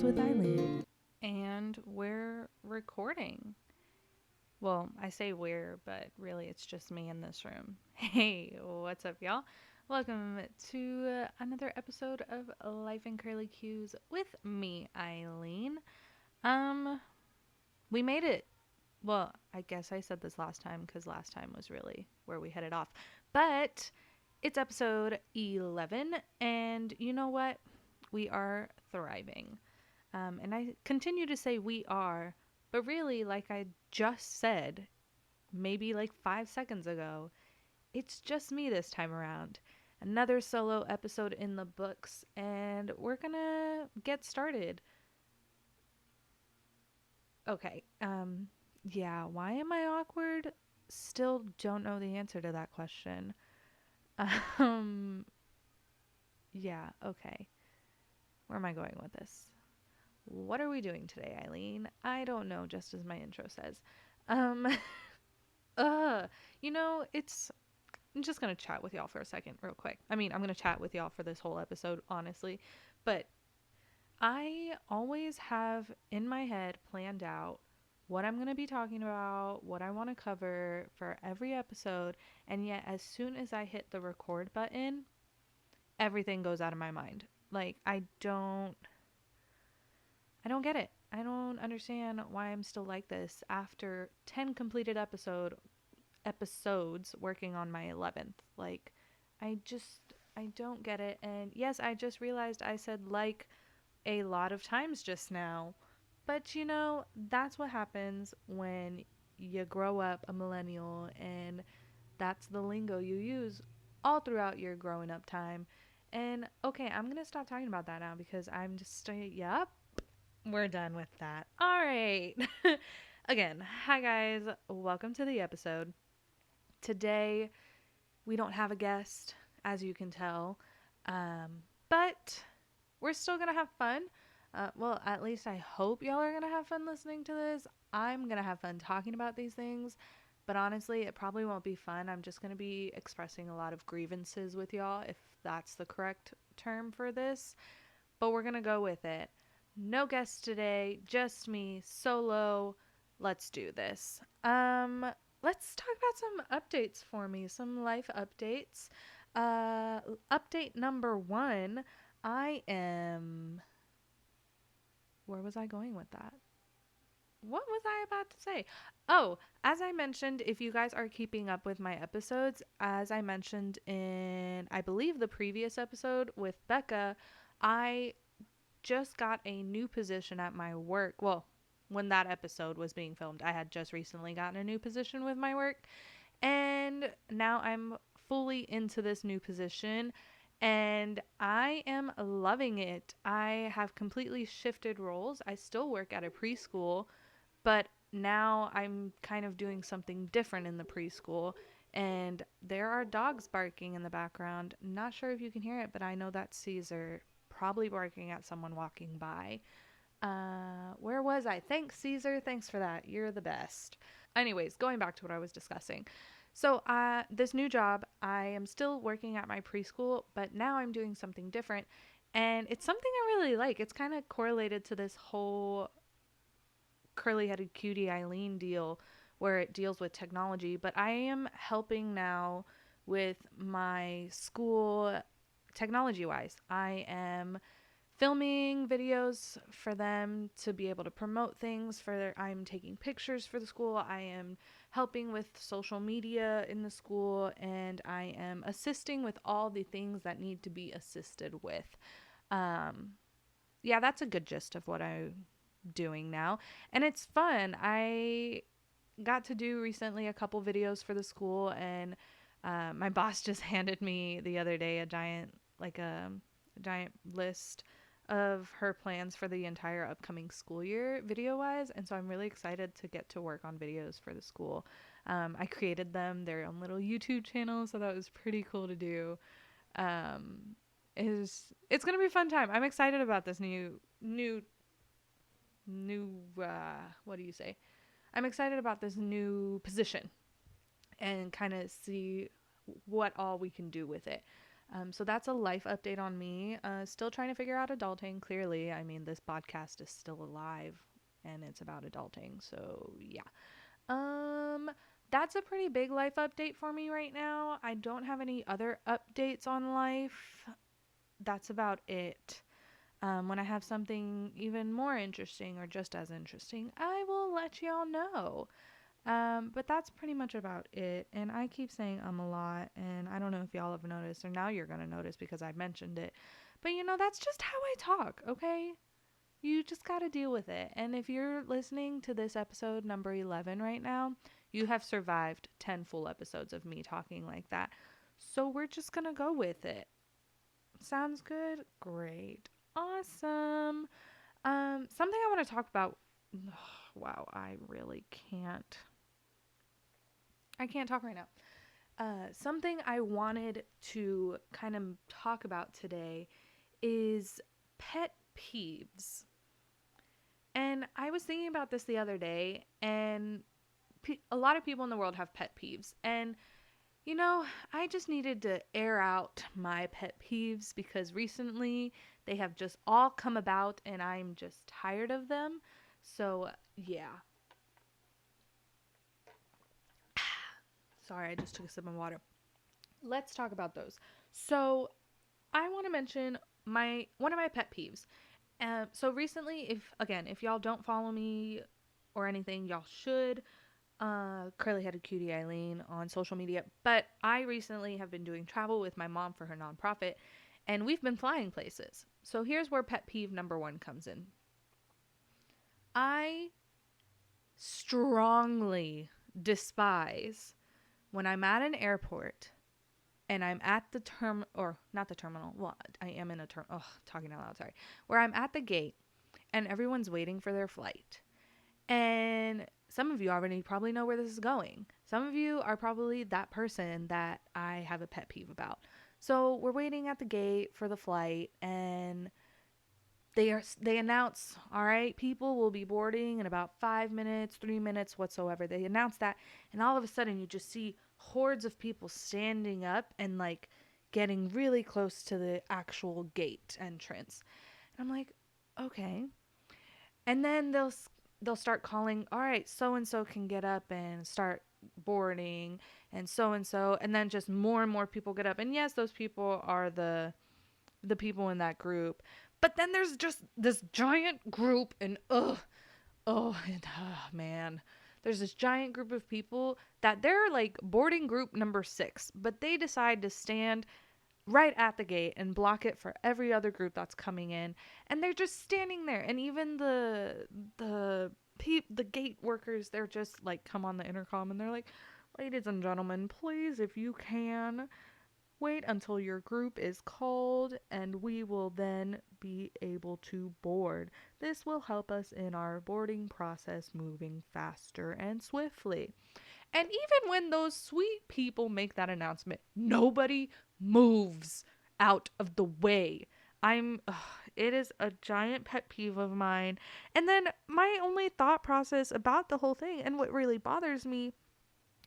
with Eileen. And we're recording. Well, I say we're, but really it's just me in this room. Hey, what's up, y'all? Welcome to another episode of Life in Curly Cues with me, Eileen. Um, we made it. Well, I guess I said this last time because last time was really where we headed off. But it's episode 11, and you know what? We are thriving. And I continue to say we are, but really, like I just said, maybe like 5 seconds ago, it's just me this time around. Another solo episode in the books, and we're gonna get started. Okay, yeah, why am I awkward? Still don't know the answer to that question. Um, yeah, okay. Where am I going with this? What are we doing today, Eileen? I don't know, just as my intro says. Um, uh, I'm just going to chat with y'all for a second, real quick. I mean, I'm going to chat with y'all for this whole episode, honestly. But I always have in my head planned out what I'm going to be talking about, what I want to cover for every episode. And yet, as soon as I hit the record button, everything goes out of my mind. Like, I don't get it. I don't understand why I'm still like this after 10 completed episodes working on my 11th. Like I just I don't get it. And yes, I just realized I said like a lot of times just now. But that's what happens when you grow up a millennial and that's the lingo you use all throughout your growing up time. And okay, I'm going to stop talking about that now because I'm just yep, we're done with that. All right. Again, hi guys. Welcome to the episode. Today, we don't have a guest, as you can tell, but we're still going to have fun. Well, at least I hope y'all are going to have fun listening to this. I'm going to have fun talking about these things, but honestly, it probably won't be fun. I'm just going to be expressing a lot of grievances with y'all, if that's the correct term for this, but we're going to go with it. No guests today, just me, solo. Let's do this. Let's talk about some updates for me, some life updates. Update number 1, I am... Where was I going with that? What was I about to say? Oh, as I mentioned, if you guys are keeping up with my episodes, as I mentioned in, I believe, the previous episode with Becca, I just got a new position at my work. Well, when that episode was being filmed, I had just recently gotten a new position with my work. And now I'm fully into this new position and I am loving it. I have completely shifted roles. I still work at a preschool, but now I'm kind of doing something different in the preschool. And there are dogs barking in the background. Not sure if you can hear it, but I know that's Caesar probably barking at someone walking by. Where was I? Thanks, Caesar. Thanks for that. You're the best. Anyways, going back to what I was discussing. So, this new job, I am still working at my preschool, but now I'm doing something different. And it's something I really like. It's kind of correlated to this whole curly-headed cutie Eileen deal where it deals with technology. But I am helping now with my school technology-wise. I am filming videos for them to be able to promote things I'm taking pictures for the school. I am helping with social media in the school, and I am assisting with all the things that need to be assisted with. Yeah, that's a good gist of what I'm doing now, and it's fun. I got to do recently a couple videos for the school, and my boss just handed me the other day a giant list of her plans for the entire upcoming school year video-wise, and so I'm really excited to get to work on videos for the school. I created them their own little YouTube channel, so that was pretty cool to do. It's gonna be a fun time. I'm excited about this new what do you say? I'm excited about this new position and kind of see what all we can do with it. So that's a life update on me. Still trying to figure out adulting, clearly. I mean, this podcast is still alive and it's about adulting. So, yeah. Um, that's a pretty big life update for me right now. I don't have any other updates on life. That's about it. When I have something even more interesting or just as interesting, I will let y'all know. But that's pretty much about it. And I keep saying a lot, and I don't know if y'all have noticed, or now you're gonna notice because I mentioned it. But that's just how I talk, okay? You just gotta deal with it. And if you're listening to this episode number 11 right now, you have survived 10 full episodes of me talking like that. So we're just gonna go with it. Sounds good? Great. Awesome. Something I want to talk about. Wow, I really can't. I can't talk right now. Something I wanted to kind of talk about today is pet peeves. And I was thinking about this the other day, and a lot of people in the world have pet peeves. And, I just needed to air out my pet peeves because recently they have just all come about and I'm just tired of them. So, yeah. Sorry, I just took a sip of water. Let's talk about those. So, I want to mention one of my pet peeves. So recently, if y'all don't follow me or anything, y'all should. Curly-headed cutie Eileen on social media. But I recently have been doing travel with my mom for her nonprofit, and we've been flying places. So here's where pet peeve number 1 comes in. I strongly despise when I'm at an airport and I'm at the not the terminal. Well, I am in a talking out loud, sorry. Where I'm at the gate and everyone's waiting for their flight. And some of you already probably know where this is going. Some of you are probably that person that I have a pet peeve about. So we're waiting at the gate for the flight, and they announce, all right, people will be boarding in about 5 minutes, 3 minutes, whatsoever. They announce that, and all of a sudden you just see hordes of people standing up and like getting really close to the actual gate entrance. And I'm like, okay. And then they'll start calling, all right, so and so can get up and start boarding, and so, and then just more and more people get up. And yes, those people are the people in that group. But then there's just this giant group, and man. There's this giant group of people that they're like boarding group number 6, but they decide to stand right at the gate and block it for every other group that's coming in, and they're just standing there. And even the gate workers, they're just like come on the intercom and they're like, ladies and gentlemen, please, if you can, wait until your group is called and we will then be able to board. This will help us in our boarding process moving faster and swiftly. And even when those sweet people make that announcement, nobody moves out of the way. It is a giant pet peeve of mine. And then my only thought process about the whole thing, and what really bothers me,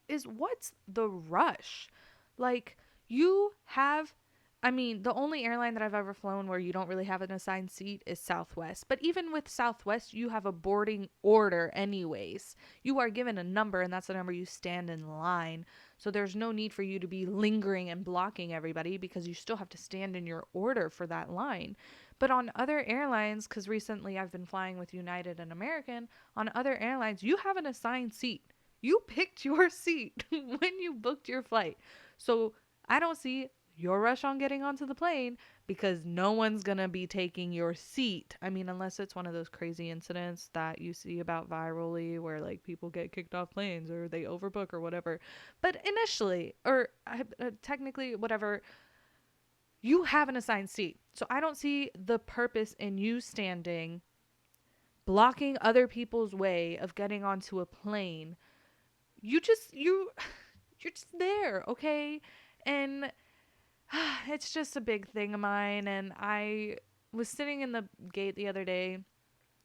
is what's the rush? Like, the only airline that I've ever flown where you don't really have an assigned seat is Southwest. But even with Southwest, you have a boarding order anyways. You are given a number, and that's the number you stand in line. So there's no need for you to be lingering and blocking everybody because you still have to stand in your order for that line. But on other airlines, because recently I've been flying with United and American, on other airlines, you have an assigned seat. You picked your seat when you booked your flight. So I don't see your rush on getting onto the plane because no one's going to be taking your seat. I mean, unless it's one of those crazy incidents that you see about virally where like people get kicked off planes or they overbook or whatever. But initially, or technically, whatever, you have an assigned seat. So I don't see the purpose in you standing, blocking other people's way of getting onto a plane. You're just there, okay? And it's just a big thing of mine. And I was sitting in the gate the other day,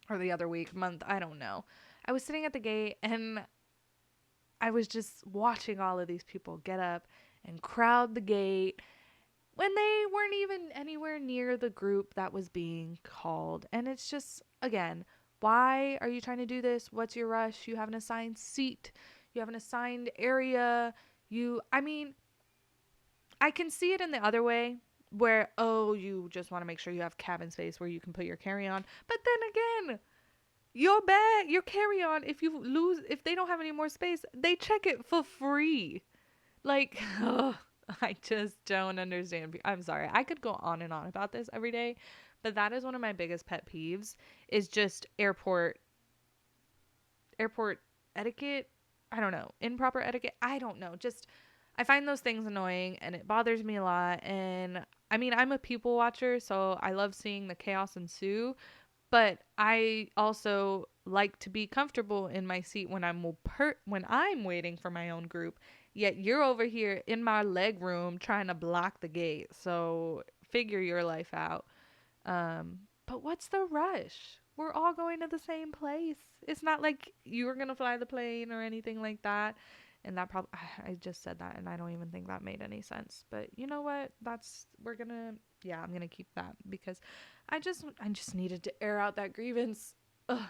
or the other week, month, I don't know. I was sitting at the gate and I was just watching all of these people get up and crowd the gate. when they weren't even anywhere near the group that was being called. And it's just, again, why are you trying to do this? What's your rush? You have an assigned seat, you have an assigned area. I mean, I can see it in the other way where, oh, you just want to make sure you have cabin space where you can put your carry on. But then again, your bag, your carry on, if they don't have any more space, they check it for free. Like, ugh, I just don't understand. I'm sorry. I could go on and on about this every day, but that is one of my biggest pet peeves is just airport etiquette. I don't know. Improper etiquette. I don't know. Just I find those things annoying and it bothers me a lot. And I mean, I'm a people watcher, so I love seeing the chaos ensue, but I also like to be comfortable in my seat when I'm waiting for my own group. Yet you're over here in my leg room trying to block the gate. So figure your life out. But what's the rush? We're all going to the same place. It's not like you're going to fly the plane or anything like that. And that probably, I just said that and I don't even think that made any sense. But you know what? I'm going to keep that because I just needed to air out that grievance. Ugh.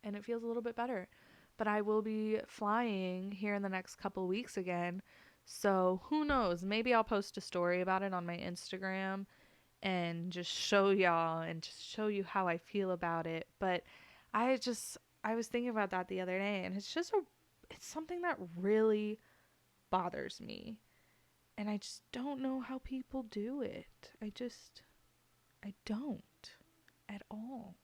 And it feels a little bit better. But I will be flying here in the next couple weeks again. So who knows? Maybe I'll post a story about it on my Instagram and just show y'all and just show you how I feel about it. But I was thinking about that the other day, and it's something that really bothers me. And I just don't know how people do it. I don't at all.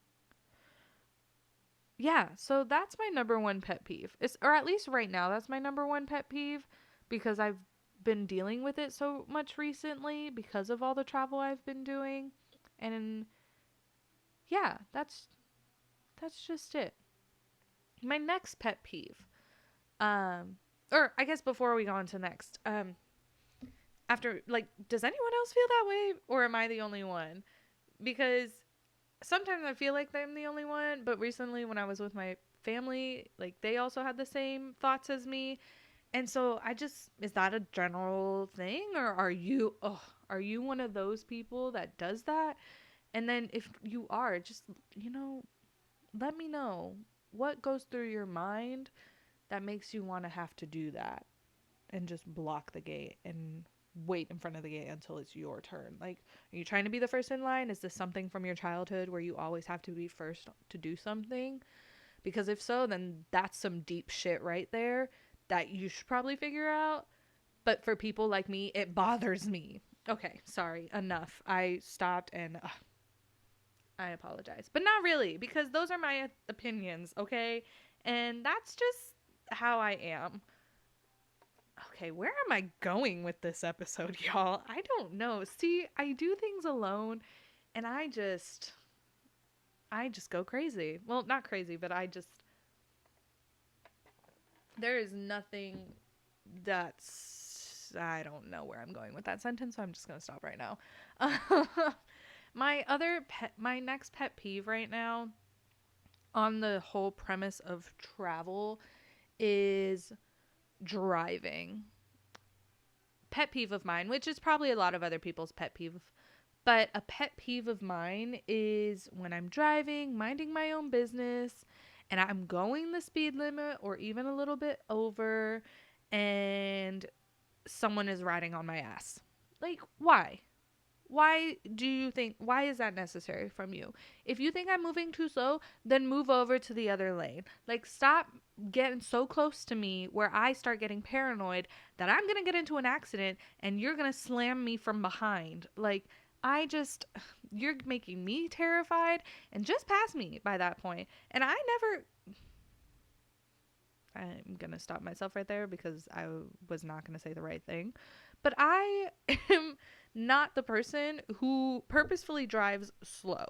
Yeah, so that's my number one pet peeve. Or at least right now, that's my number one pet peeve because I've been dealing with it so much recently because of all the travel I've been doing. And yeah, that's just it. My next pet peeve. Or I guess before we go on to next, after, like, does anyone else feel that way or am I the only one? Because sometimes I feel like I'm the only one, but recently when I was with my family, like, they also had the same thoughts as me. And so is that a general thing, or are you one of those people that does that? And then if you are, just, let me know what goes through your mind that makes you want to have to do that and just block the gate and wait in front of the gate until it's your turn. Like, are you trying to be the first in line? Is this something from your childhood where you always have to be first to do something? Because if so, then that's some deep shit right there that you should probably figure out. But for people like me, it bothers me. Okay, sorry, enough. I stopped and I apologize. But not really, because those are my opinions, okay? And that's just how I am. Okay, where am I going with this episode, y'all? I don't know. See, I do things alone and I just go crazy. Well, not crazy, but there is nothing I don't know where I'm going with that sentence, so I'm just going to stop right now. My next pet peeve right now on the whole premise of travel is driving. Pet peeve of mine, which is probably a lot of other people's pet peeve, but a pet peeve of mine is when I'm driving, minding my own business, and I'm going the speed limit or even a little bit over, and someone is riding on my ass. Like, why? Why is that necessary from you? If you think I'm moving too slow, then move over to the other lane. Like, stop getting so close to me where I start getting paranoid that I'm going to get into an accident and you're going to slam me from behind. Like, you're making me terrified and just pass me by that point. And I'm going to stop myself right there because I was not going to say the right thing. But I am not the person who purposefully drives slow.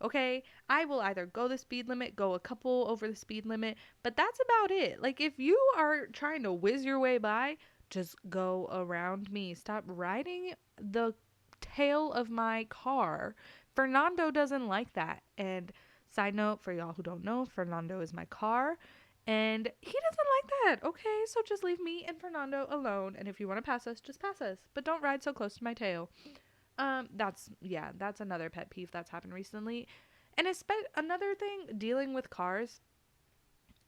Okay? I will either go the speed limit, go a couple over the speed limit, but that's about it. Like, if you are trying to whiz your way by, just go around me. Stop riding the tail of my car. Fernando doesn't like that. And side note, for y'all who don't know, Fernando is my car. And he doesn't like that. Okay, so just leave me and Fernando alone. And if you want to pass us, just pass us. But don't ride so close to my tail. That's another pet peeve that's happened recently. And another thing dealing with cars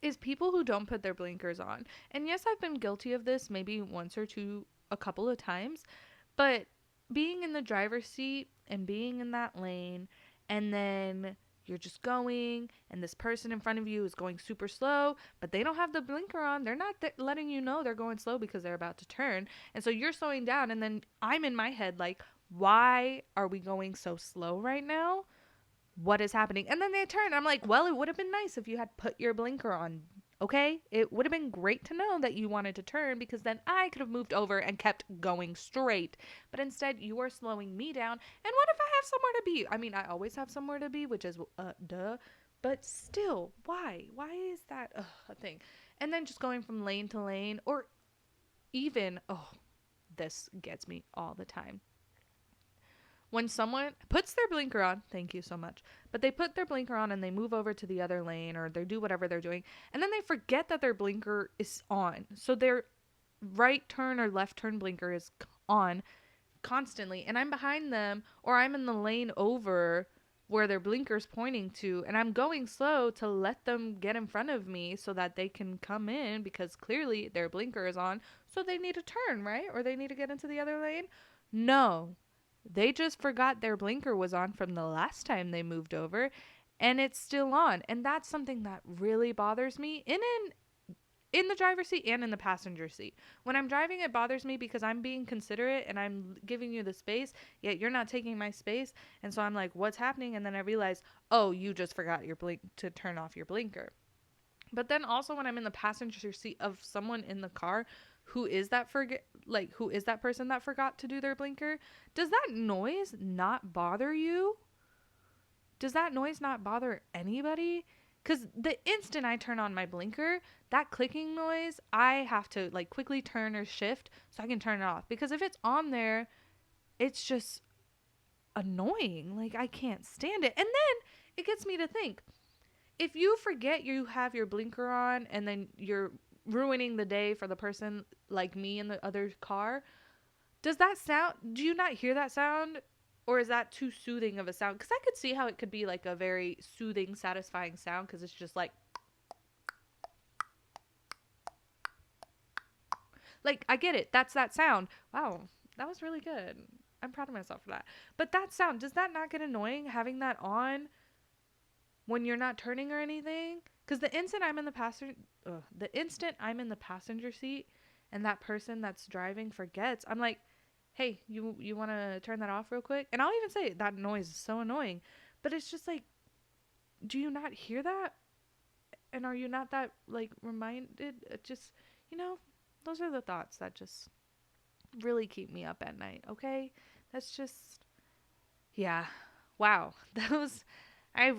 is people who don't put their blinkers on. And yes, I've been guilty of this maybe once or two, a couple of times, but being in the driver's seat and being in that lane, and then you're just going, and this person in front of you is going super slow, but they don't have the blinker on. They're not letting you know they're going slow because they're about to turn. And so you're slowing down, and then I'm in my head like, why are we going so slow right now? What is happening? And then they turn. I'm like, well, it would have been nice if you had put your blinker on. Okay? It would have been great to know that you wanted to turn, because then I could have moved over and kept going straight. But instead, you are slowing me down. And what if I have somewhere to be? I mean, I always have somewhere to be, which is duh. But still, why? Why is that a thing? And then just going from lane to lane, or even, this gets me all the time. When someone puts their blinker on, thank you so much, but they put their blinker on and they move over to the other lane, or they do whatever they're doing, and then they forget that their blinker is on. So their right turn or left turn blinker is on constantly, and I'm behind them, or I'm in the lane over where their blinker's pointing to, and I'm going slow to let them get in front of me so that they can come in, because clearly their blinker is on, so they need to turn, right? Or they need to get into the other lane. No. They just forgot their blinker was on from the last time they moved over, and it's still on. And that's something that really bothers me in the driver's seat and in the passenger seat. When I'm driving, it bothers me because I'm being considerate and I'm giving you the space, yet you're not taking my space. And so I'm like, what's happening? And then I realize, oh, you just forgot your blink to turn off your blinker. But then also when I'm in the passenger seat of someone in the car who is that person that forgot to do their blinker, does that noise not bother you? Does that noise not bother anybody? Because the instant I turn on my blinker, that clicking noise, I have to like quickly turn or shift so I can turn it off. Because if it's on there, it's just annoying. Like, I can't stand it. And then it gets me to think, if you forget you have your blinker on and then you're ruining the day for the person like me in the other car, do you not hear that sound? Or is that too soothing of a sound? Because I could see how it could be like a very soothing, satisfying sound, because it's just like I get it. That's that sound. Wow, that was really good. I'm proud of myself for that. But that sound, does that not get annoying having that on when you're not turning or anything? Because the instant I'm in the passenger seat and that person that's driving forgets, I'm like, hey, you want to turn that off real quick? And I'll even say that noise is so annoying. But it's just like, do you not hear that? And are you not that like reminded? Just, those are the thoughts that just really keep me up at night. Okay, that's just, yeah, wow. I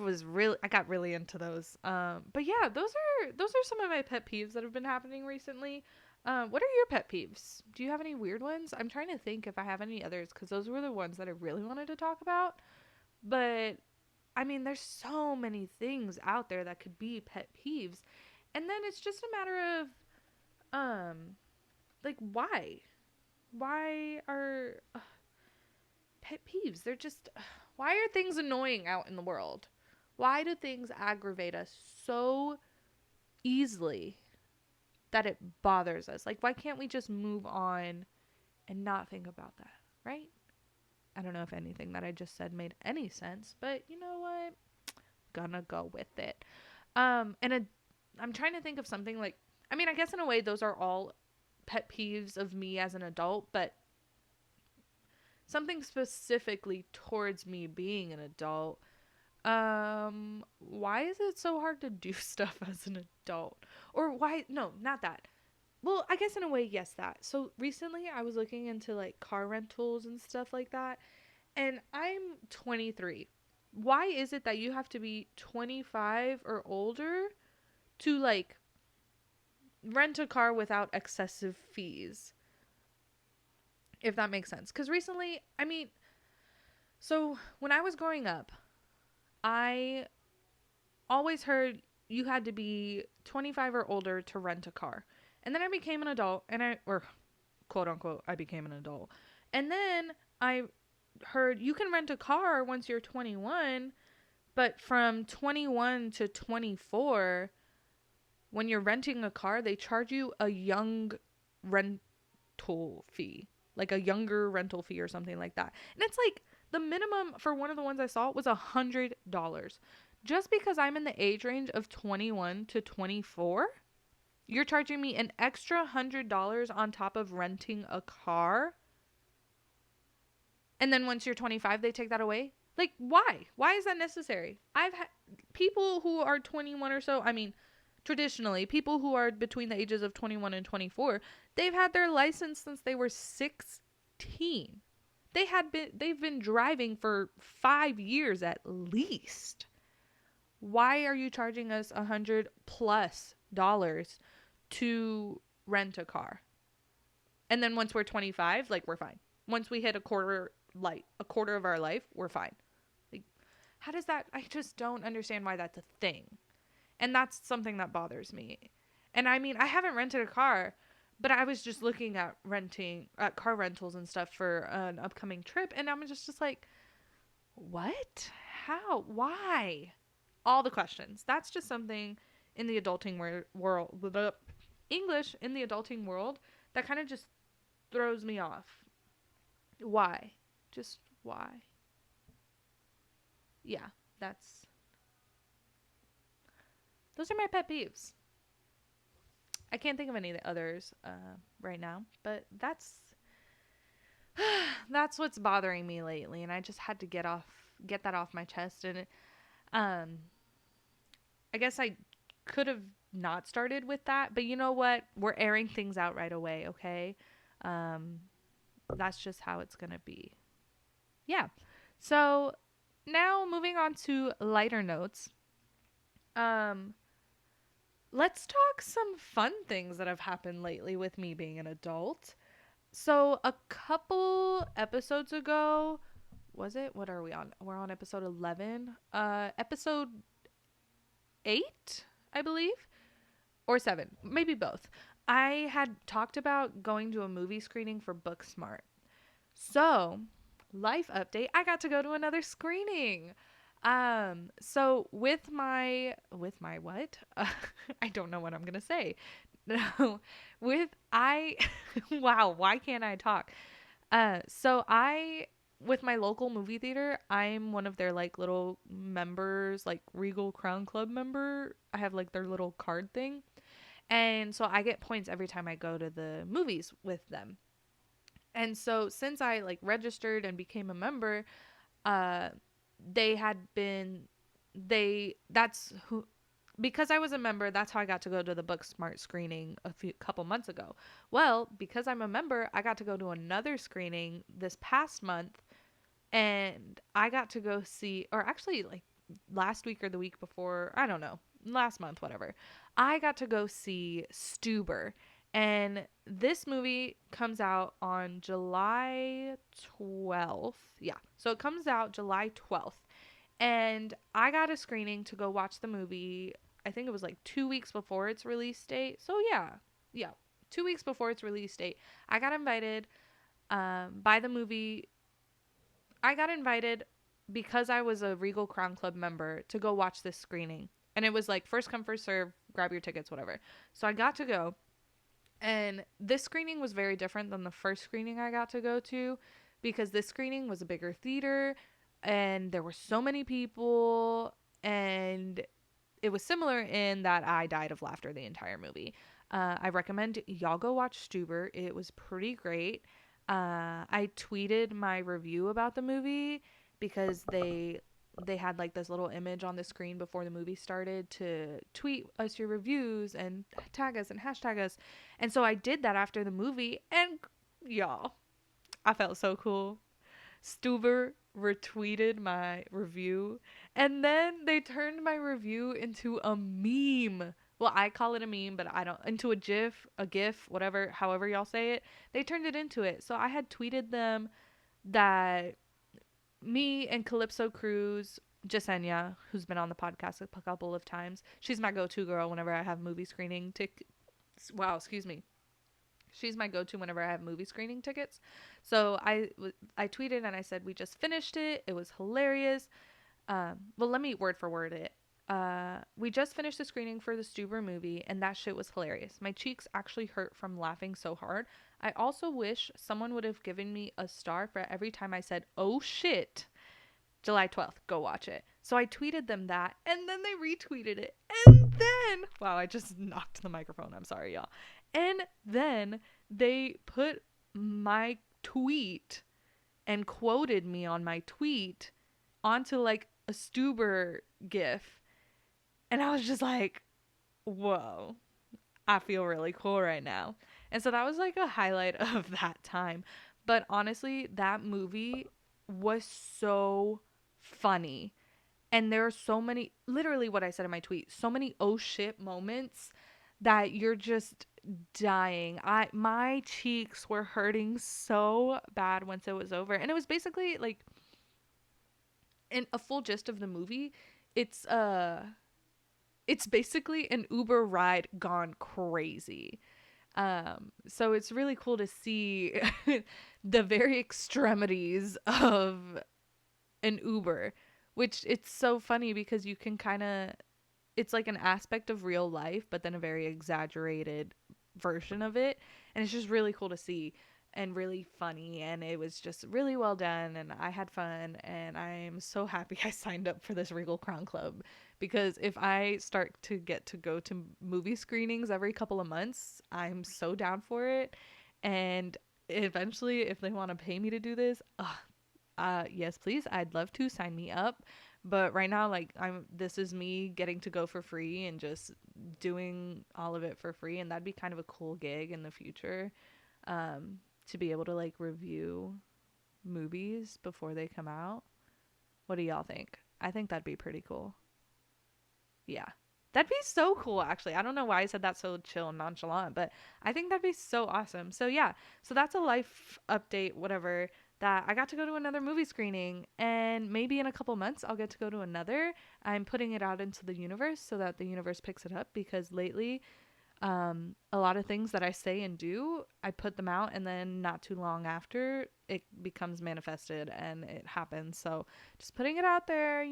got really into those. But yeah, those are some of my pet peeves that have been happening recently. What are your pet peeves? Do you have any weird ones? I'm trying to think if I have any others, because those were the ones that I really wanted to talk about. But I mean, there's so many things out there that could be pet peeves, and then it's just a matter of like, why are pet peeves? They're just, why are things annoying out in the world? Why do things aggravate us so easily that it bothers us? Like, why can't we just move on and not think about that, right? I don't know if anything that I just said made any sense, but you know what? Gonna go with it. I'm trying to think of something like, I mean, I guess in a way those are all pet peeves of me as an adult, but something specifically towards me being an adult. Why is it so hard to do stuff as an adult? Or why, no, not that. Well, I guess in a way, yes, that. So recently I was looking into like car rentals and stuff like that, and I'm 23. Why is it that you have to be 25 or older to like rent a car without excessive fees? If that makes sense. Because recently, I mean, so when I was growing up, I always heard you had to be 25 or older to rent a car. And then I became an adult, or quote unquote, I became an adult. And then I heard you can rent a car once you're 21, but from 21 to 24, when you're renting a car, they charge you a young rental fee, like a younger rental fee or something like that. And it's like the minimum for one of the ones I saw was $100. Just because I'm in the age range of 21 to 24, you're charging me an extra $100 on top of renting a car. And then once you're 25, they take that away. Like, why? Why is that necessary? I've had people who are 21 or so. I mean, traditionally, people who are between the ages of 21 and 24, they've had their license since they were 16. They've been driving for 5 years at least. Why are you charging us $100+ to rent a car? And then once we're 25, like, we're fine. Once we hit a quarter of our life, we're fine. Like, how does that? I just don't understand why that's a thing. And that's something that bothers me. And I mean, I haven't rented a car, but I was just looking at car rentals and stuff for an upcoming trip, and I'm just like, what? How? Why? All the questions. That's just something in the adulting world, English in the adulting world, that kind of just throws me off. Why? Just why? Yeah, those are my pet peeves. I can't think of any others right now, but that's what's bothering me lately, and I just had to get that off my chest. And I guess I could have not started with that, but you know what? We're airing things out right away, okay? That's just how it's gonna be. Yeah. So now moving on to lighter notes. Let's talk some fun things that have happened lately with me being an adult. So a couple episodes ago, was it? What are we on? We're on episode 11. Episode 8, I believe, or 7, maybe both. I had talked about going to a movie screening for Booksmart. So, life update, I got to go to another screening. So with my what? I don't know what I'm going to say. No, wow, why can't I talk? With my local movie theater, I'm one of their like little members, like Regal Crown Club member. I have like their little card thing. And so I get points every time I go to the movies with them. And so since I like registered and became a member, because I was a member, that's how I got to go to the Booksmart screening couple months ago. Well, because I'm a member, I got to go to another screening this past month, and I got to go see, or actually like last week or the week before, I don't know, last month, whatever. I got to go see Stuber. And this movie comes out on July 12th. Yeah. So it comes out July 12th. And I got a screening to go watch the movie. I think it was like 2 weeks before its release date. So yeah. 2 weeks before its release date, I got invited by the movie. I got invited because I was a Regal Crown Club member to go watch this screening. And it was like first come, first serve, grab your tickets, whatever. So I got to go. And this screening was very different than the first screening I got to go to, because this screening was a bigger theater and there were so many people, and it was similar in that I died of laughter the entire movie. I recommend y'all go watch Stuber. It was pretty great. I tweeted my review about the movie because they had like this little image on the screen before the movie started to tweet us your reviews and tag us and hashtag us. And so I did that after the movie, and y'all, I felt so cool. Stuber retweeted my review, and then they turned my review into a meme. Well, I call it a meme, but into a GIF, whatever, however y'all say it. They turned it into it. So I had tweeted them that me and Calypso Cruz Jasenia, who's been on the podcast a couple of times. She's my go-to girl whenever I have movie screening wow, excuse me. She's my go-to whenever I have movie screening tickets. So I tweeted and I said, we just finished it. It was hilarious. Well, let me word for word it. We just finished the screening for the Stuber movie, and that shit was hilarious. My cheeks actually hurt from laughing so hard. I also wish someone would have given me a star for every time I said, oh shit. July 12th, go watch it. So I tweeted them that, and then they retweeted it. And then, wow, I just knocked the microphone. I'm sorry, y'all. And then they put my tweet and quoted me on my tweet onto like a Stuber gif. And I was just like, whoa, I feel really cool right now. And so that was like a highlight of that time. But honestly, that movie was so funny. And there are so many, literally what I said in my tweet, so many oh shit moments that you're just dying. My cheeks were hurting so bad once it was over. And it was basically like, in a full gist of the movie, it's basically an Uber ride gone crazy. So it's really cool to see the very extremities of an Uber, which it's so funny because you can kind of, it's like an aspect of real life, but then a very exaggerated version of it. And it's just really cool to see and really funny. And it was just really well done. And I had fun. And I'm so happy I signed up for this Regal Crown Club, because if I start to get to go to movie screenings every couple of months, I'm so down for it. And eventually, if they want to pay me to do this, yes, please. I'd love to sign me up. But right now, like, this is me getting to go for free and just doing all of it for free. And that'd be kind of a cool gig in the future, to be able to like review movies before they come out. What do y'all think? I think that'd be pretty cool. Yeah. That'd be so cool, actually. I don't know why I said that so chill and nonchalant, but I think that'd be so awesome. So yeah, so that's a life update, whatever, that I got to go to another movie screening, and maybe in a couple months I'll get to go to another. I'm putting it out into the universe so that the universe picks it up, because lately, a lot of things that I say and do, I put them out, and then not too long after it becomes manifested and it happens. So just putting it out there,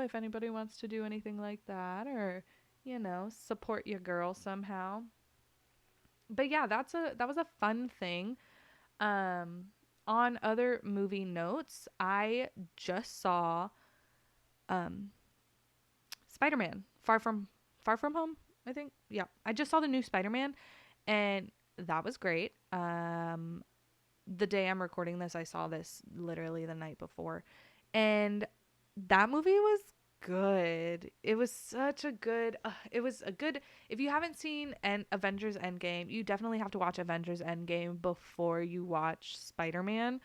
if anybody wants to do anything like that, or, support your girl somehow. But yeah, that was a fun thing. On other movie notes, I just saw Spider-Man Far From Home, I think. Yeah, I just saw the new Spider-Man, and that was great. The day I'm recording this, I saw this literally the night before, and that movie was good. It was such a good, if you haven't seen Avengers Endgame, you definitely have to watch Avengers Endgame before you watch Spider-Man,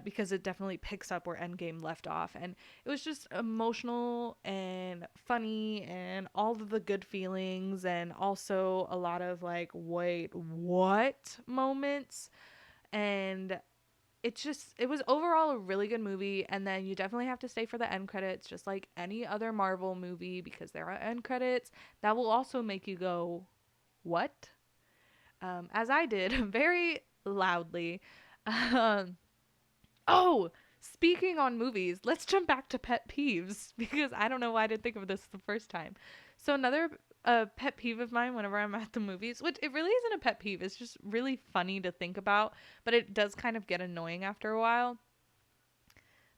because it definitely picks up where Endgame left off. And it was just emotional and funny and all of the good feelings, and also a lot of like, wait, what moments. And it was overall a really good movie. And then you definitely have to stay for the end credits, just like any other Marvel movie, because there are end credits that will also make you go, what? As I did very loudly. Oh, speaking on movies, let's jump back to pet peeves, because I don't know why I didn't think of this the first time. So another pet peeve of mine whenever I'm at the movies, which it really isn't a pet peeve, it's just really funny to think about, but it does kind of get annoying after a while.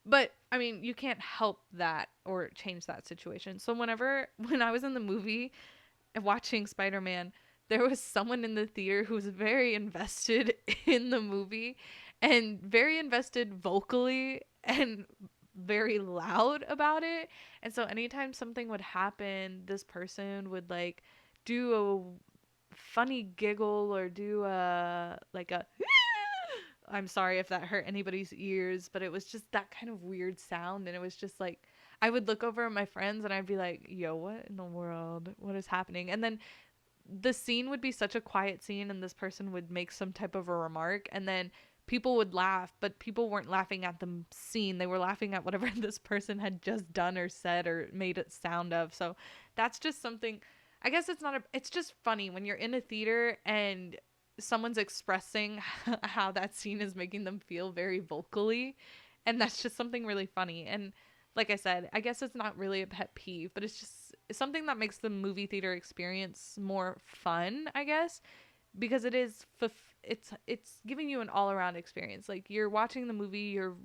But, I mean, you can't help that or change that situation. So when I was in the movie watching Spider-Man, there was someone in the theater who was very invested in the movie, and very invested vocally and very loud about it. And so anytime something would happen, this person would like do a funny giggle or do a I'm sorry if that hurt anybody's ears, but it was just that kind of weird sound. And it was just like, I would look over at my friends and I'd be like, yo, what in the world? What is happening? And then the scene would be such a quiet scene, and this person would make some type of a remark, and then people would laugh, but people weren't laughing at the scene. They were laughing at whatever this person had just done or said or made it sound of. So that's just something, I guess it's just funny when you're in a theater and someone's expressing how that scene is making them feel very vocally. And that's just something really funny. And like I said, I guess it's not really a pet peeve, but it's something that makes the movie theater experience more fun, I guess, because it's giving you an all-around experience. Like, you're watching the movie, you're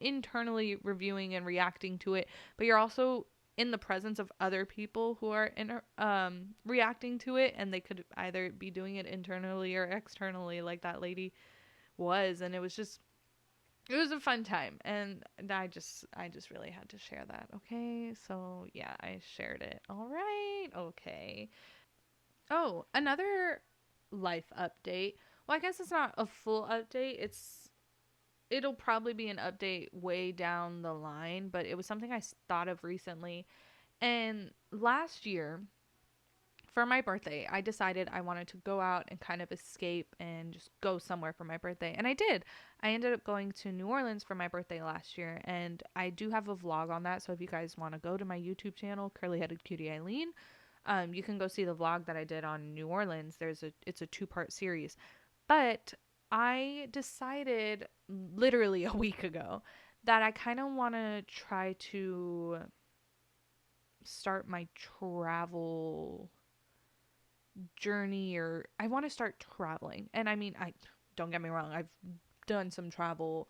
internally reviewing and reacting to it, but you're also in the presence of other people who are reacting to it, and they could either be doing it internally or externally, like that lady was. And it was a fun time, and I just really had to share that. Okay, so yeah, I shared it. All right, okay. Oh, another life update. Well, I guess it's not a full update. It'll probably be an update way down the line, but it was something I thought of recently. And last year, for my birthday, I decided I wanted to go out and kind of escape and just go somewhere for my birthday. And I did. I ended up going to New Orleans for my birthday last year, and I do have a vlog on that. So if you guys want to go to my YouTube channel, Curly-Headed Cutie Eileen, you can go see the vlog that I did on New Orleans. It's a 2-part series. But I decided literally a week ago that I kind of want to try to start my travel journey, or I want to start traveling. And I mean, I don't get me wrong, I've done some travel,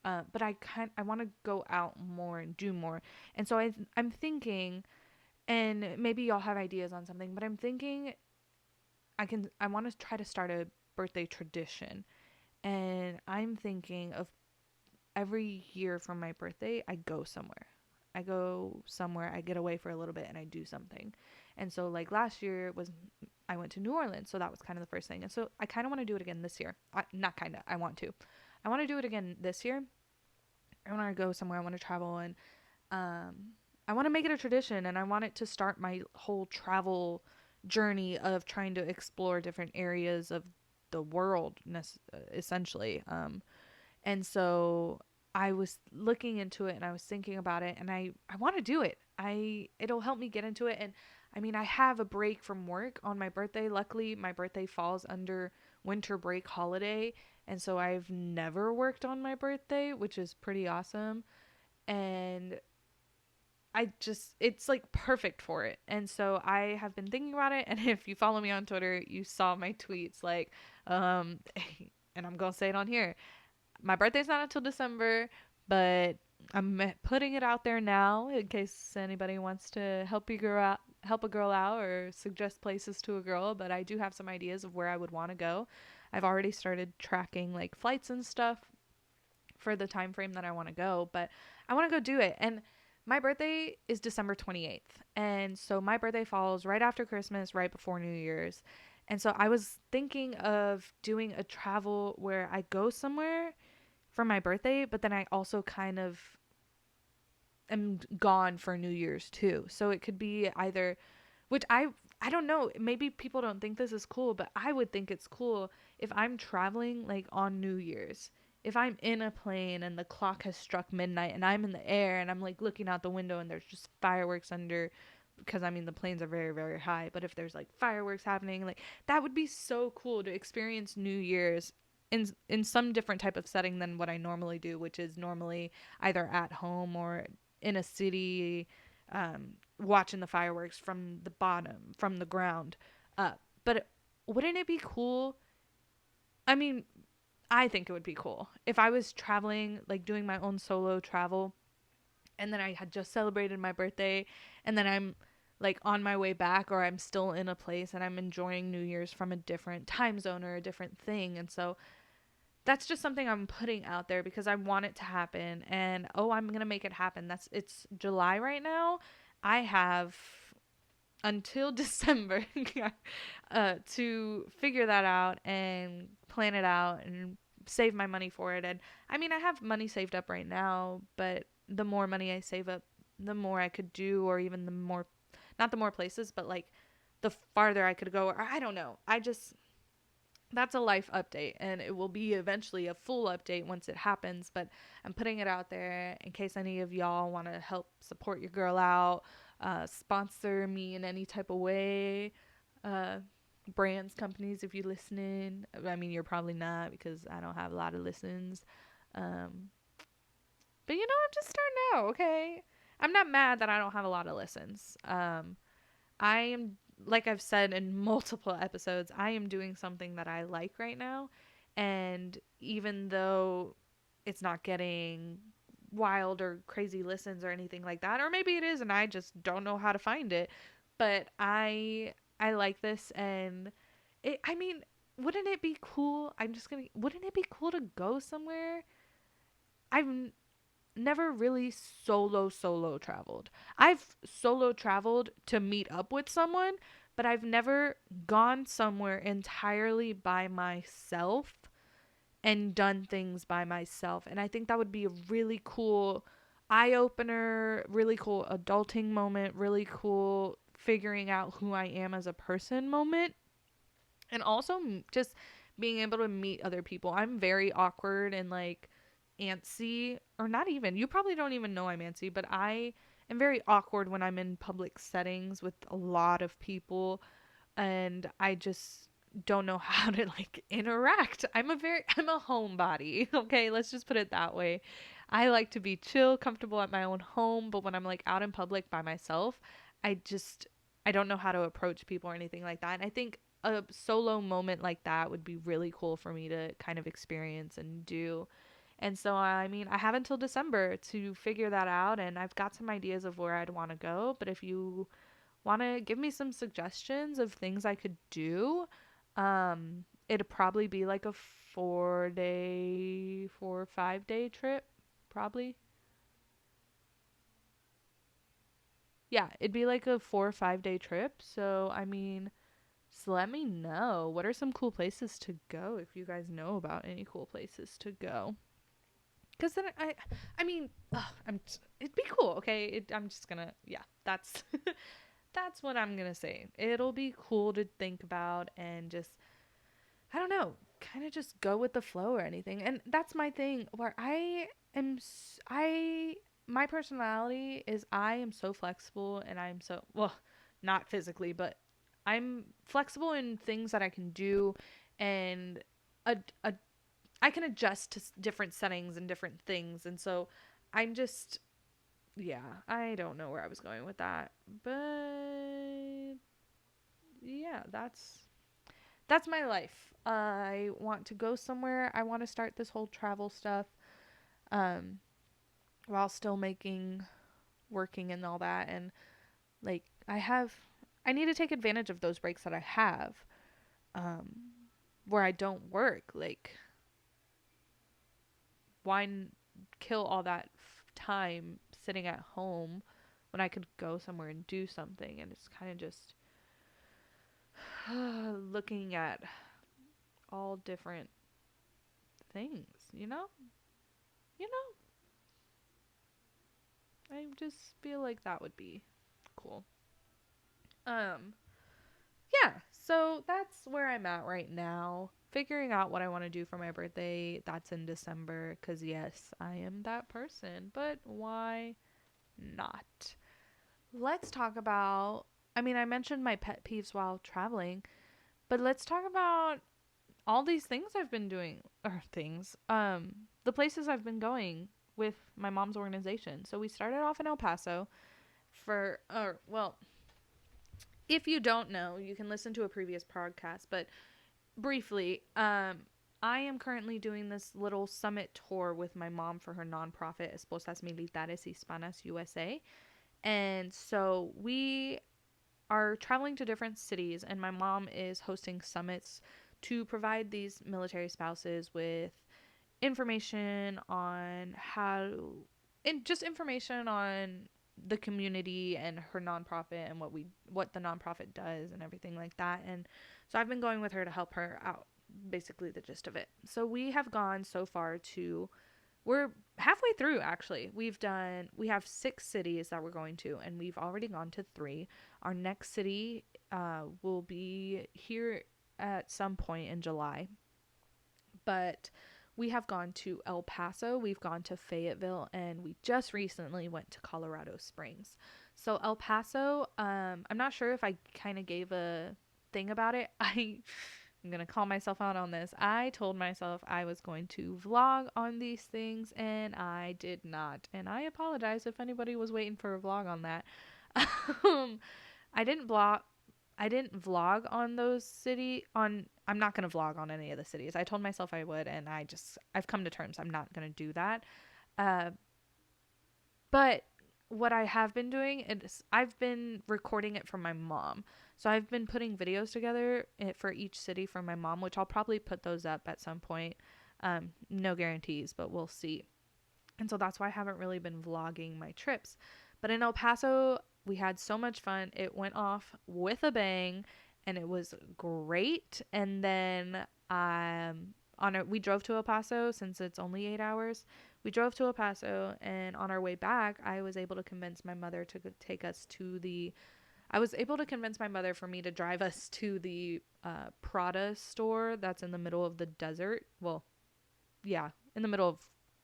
but I want to go out more and do more. And so I'm thinking, and maybe y'all have ideas on something, but I'm thinking I want to try to start a birthday tradition. And I'm thinking of every year for my birthday, I go somewhere. I get away for a little bit and I do something. And so like last year I went to New Orleans, so that was kind of the first thing. And so I kind of want to do it again this year. I want to. I want to do it again this year. I want to go somewhere. I want to travel, and I want to make it a tradition, and I want it to start my whole travel journey of trying to explore different areas of the world, essentially. And so I was looking into it and I was thinking about it, and I want to do it. It'll help me get into it. And I mean, I have a break from work on my birthday. Luckily, my birthday falls under winter break holiday, and so I've never worked on my birthday, which is pretty awesome. And it's like perfect for it. And so I have been thinking about it. And if you follow me on Twitter, you saw my tweets, like, and I'm going to say it on here. My birthday's not until December, but I'm putting it out there now in case anybody wants to help a girl out or suggest places to a girl. But I do have some ideas of where I would want to go. I've already started tracking like flights and stuff for the time frame that I want to go, but I want to go do it. And my birthday is December 28th. And so my birthday falls right after Christmas, right before New Year's. And so I was thinking of doing a travel where I go somewhere for my birthday, but then I also kind of am gone for New Year's too. So it could be either, which I don't know, maybe people don't think this is cool, but I would think it's cool if I'm traveling like on New Year's. If I'm in a plane and the clock has struck midnight and I'm in the air and I'm like looking out the window and there's just fireworks under, because I mean the planes are very, very high, but if there's like fireworks happening, like that would be so cool to experience New Year's in some different type of setting than what I normally do, which is normally either at home or in a city, watching the fireworks from the ground up. But wouldn't it be cool? I mean, I think it would be cool if I was traveling, like doing my own solo travel, and then I had just celebrated my birthday, and then I'm like on my way back, or I'm still in a place and I'm enjoying New Year's from a different time zone or a different thing. And so that's just something I'm putting out there because I want it to happen. And I'm going to make it happen. It's July right now. I have until December to figure that out and plan it out and save my money for it. And I mean, I have money saved up right now, but the more money I save up, the more I could do, or even not the more places, but like the farther I could go, or I don't know. that's a life update, and it will be eventually a full update once it happens, but I'm putting it out there in case any of y'all want to help support your girl out, sponsor me in any type of way, uh, brands, companies, if you listen. I mean, you're probably not, because I don't have a lot of listens, um, but I'm just starting out, okay? I'm not mad that I don't have a lot of listens. I am, like I've said in multiple episodes, I am doing something that I like right now. And even though it's not getting wild or crazy listens or anything like that, or maybe it is and I just don't know how to find it, but I like this. And I mean, wouldn't it be cool? Wouldn't it be cool to go somewhere? I've never really solo traveled. I've solo traveled to meet up with someone, but I've never gone somewhere entirely by myself and done things by myself. And I think that would be a really cool eye opener, really cool adulting moment, really cool figuring out who I am as a person moment. And also just being able to meet other people. I'm very awkward and like antsy, or not even. You probably don't even know I'm antsy, but I am very awkward when I'm in public settings with a lot of people, and I just don't know how to like interact. I'm a homebody. Okay, let's just put it that way. I like to be chill, comfortable at my own home, but when I'm like out in public by myself, I just I don't know how to approach people or anything like that. And I think a solo moment like that would be really cool for me to kind of experience and do. And so, I mean, I have until December to figure that out, and I've got some ideas of where I'd want to go. But if you want to give me some suggestions of things I could do, it'd probably be like a 4 or 5 day trip, probably. Yeah, it'd be like a 4 or 5 day trip. So, I mean, just let me know. What are some cool places to go if you guys know about any cool places to go? Because then I mean, it'd be cool. Okay, I'm just gonna, yeah, that's that's what I'm gonna say. It'll be cool to think about and just, I don't know, kind of just go with the flow or anything. And that's my thing. Where my personality is I am so flexible, and I'm so, well, not physically, but I'm flexible in things that I can do, and a, a I can adjust to different settings and different things. And so I'm just, yeah, I don't know where I was going with that. But yeah, that's my life. I want to go somewhere. I want to start this whole travel stuff um while still working and all that. And like I need to take advantage of those breaks that I have um where I don't work. Like, why kill all that time sitting at home when I could go somewhere and do something? And it's kind of just looking at all different things, you know? You know? I just feel like that would be cool. Um, yeah, so that's where I'm at right now. Figuring out what I want to do for my birthday. That's in December, because yes, I am that person. But why not? Let's talk about, I mean, I mentioned my pet peeves while traveling, but let's talk about all these things I've been doing, or the places I've been going with my mom's organization. So we started off in El Paso well, if you don't know, you can listen to a previous podcast, but briefly, I am currently doing this little summit tour with my mom for her nonprofit, Esposas Militares Hispanas USA. And so we are traveling to different cities, and my mom is hosting summits to provide these military spouses with information on and just information on the community and her nonprofit and what the nonprofit does and everything like that. And so I've been going with her to help her out, basically the gist of it. So we have gone so far we're halfway through, actually. We have 6 cities that we're going to, and we've already gone to 3. Our next city will be here at some point in July. But we have gone to El Paso, we've gone to Fayetteville, and we just recently went to Colorado Springs. So El Paso, I'm not sure if I kind of gave a thing about it. I'm going to call myself out on this. I told myself I was going to vlog on these things, and I did not. And I apologize if anybody was waiting for a vlog on that. um, I didn't vlog. I didn't vlog on those I'm not going to vlog on any of the cities. I told myself I would, and I've come to terms. I'm not going to do that. Uh, but what I have been doing is I've been recording it from my mom. So I've been putting videos together for each city from my mom, which I'll probably put those up at some point. No guarantees, but we'll see. And so that's why I haven't really been vlogging my trips. But in El Paso, we had so much fun. It went off with a bang, and it was great. And then we drove to El Paso since it's only 8 hours. We drove to El Paso, and on our way back, I was able to convince my mother to take us to I was able to convince my mother for me to drive us to the Prada store that's in the middle of the desert. Well, yeah, in the middle of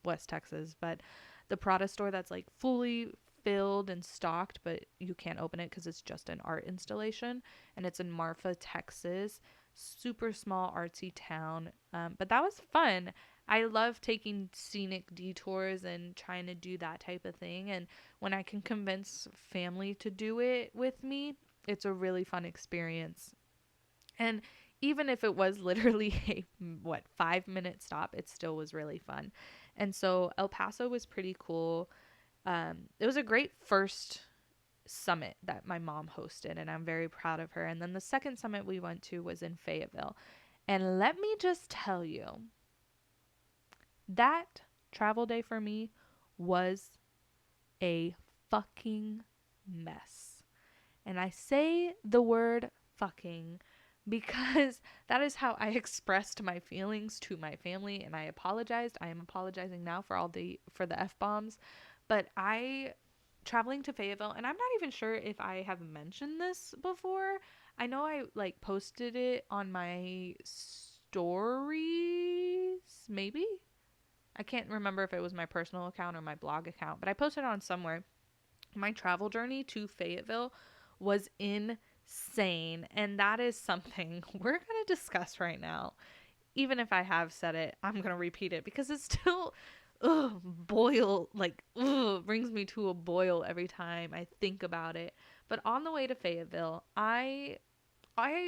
West Texas, but the Prada store that's like fully filled and stocked, but you can't open it because it's just an art installation, and it's in Marfa, Texas. Super small artsy town, but that was fun. I love taking scenic detours and trying to do that type of thing, and when I can convince family to do it with me, it's a really fun experience. And even if it was literally a 5-minute stop, it still was really fun. And so El Paso was pretty cool. It was a great first summit that my mom hosted, and I'm very proud of her. And then the second summit we went to was in Fayetteville. And let me just tell you, that travel day for me was a fucking mess. And I say the word fucking because that is how I expressed my feelings to my family, and I apologized. I am apologizing now for for the F-bombs. But traveling to Fayetteville, and I'm not even sure if I have mentioned this before. I know I like posted it on my stories, maybe. I can't remember if it was my personal account or my blog account, but I posted it on somewhere. My travel journey to Fayetteville was insane, and that is something we're going to discuss right now. Even if I have said it, I'm going to repeat it because it's still brings me to a boil every time I think about it. But on the way to Fayetteville, I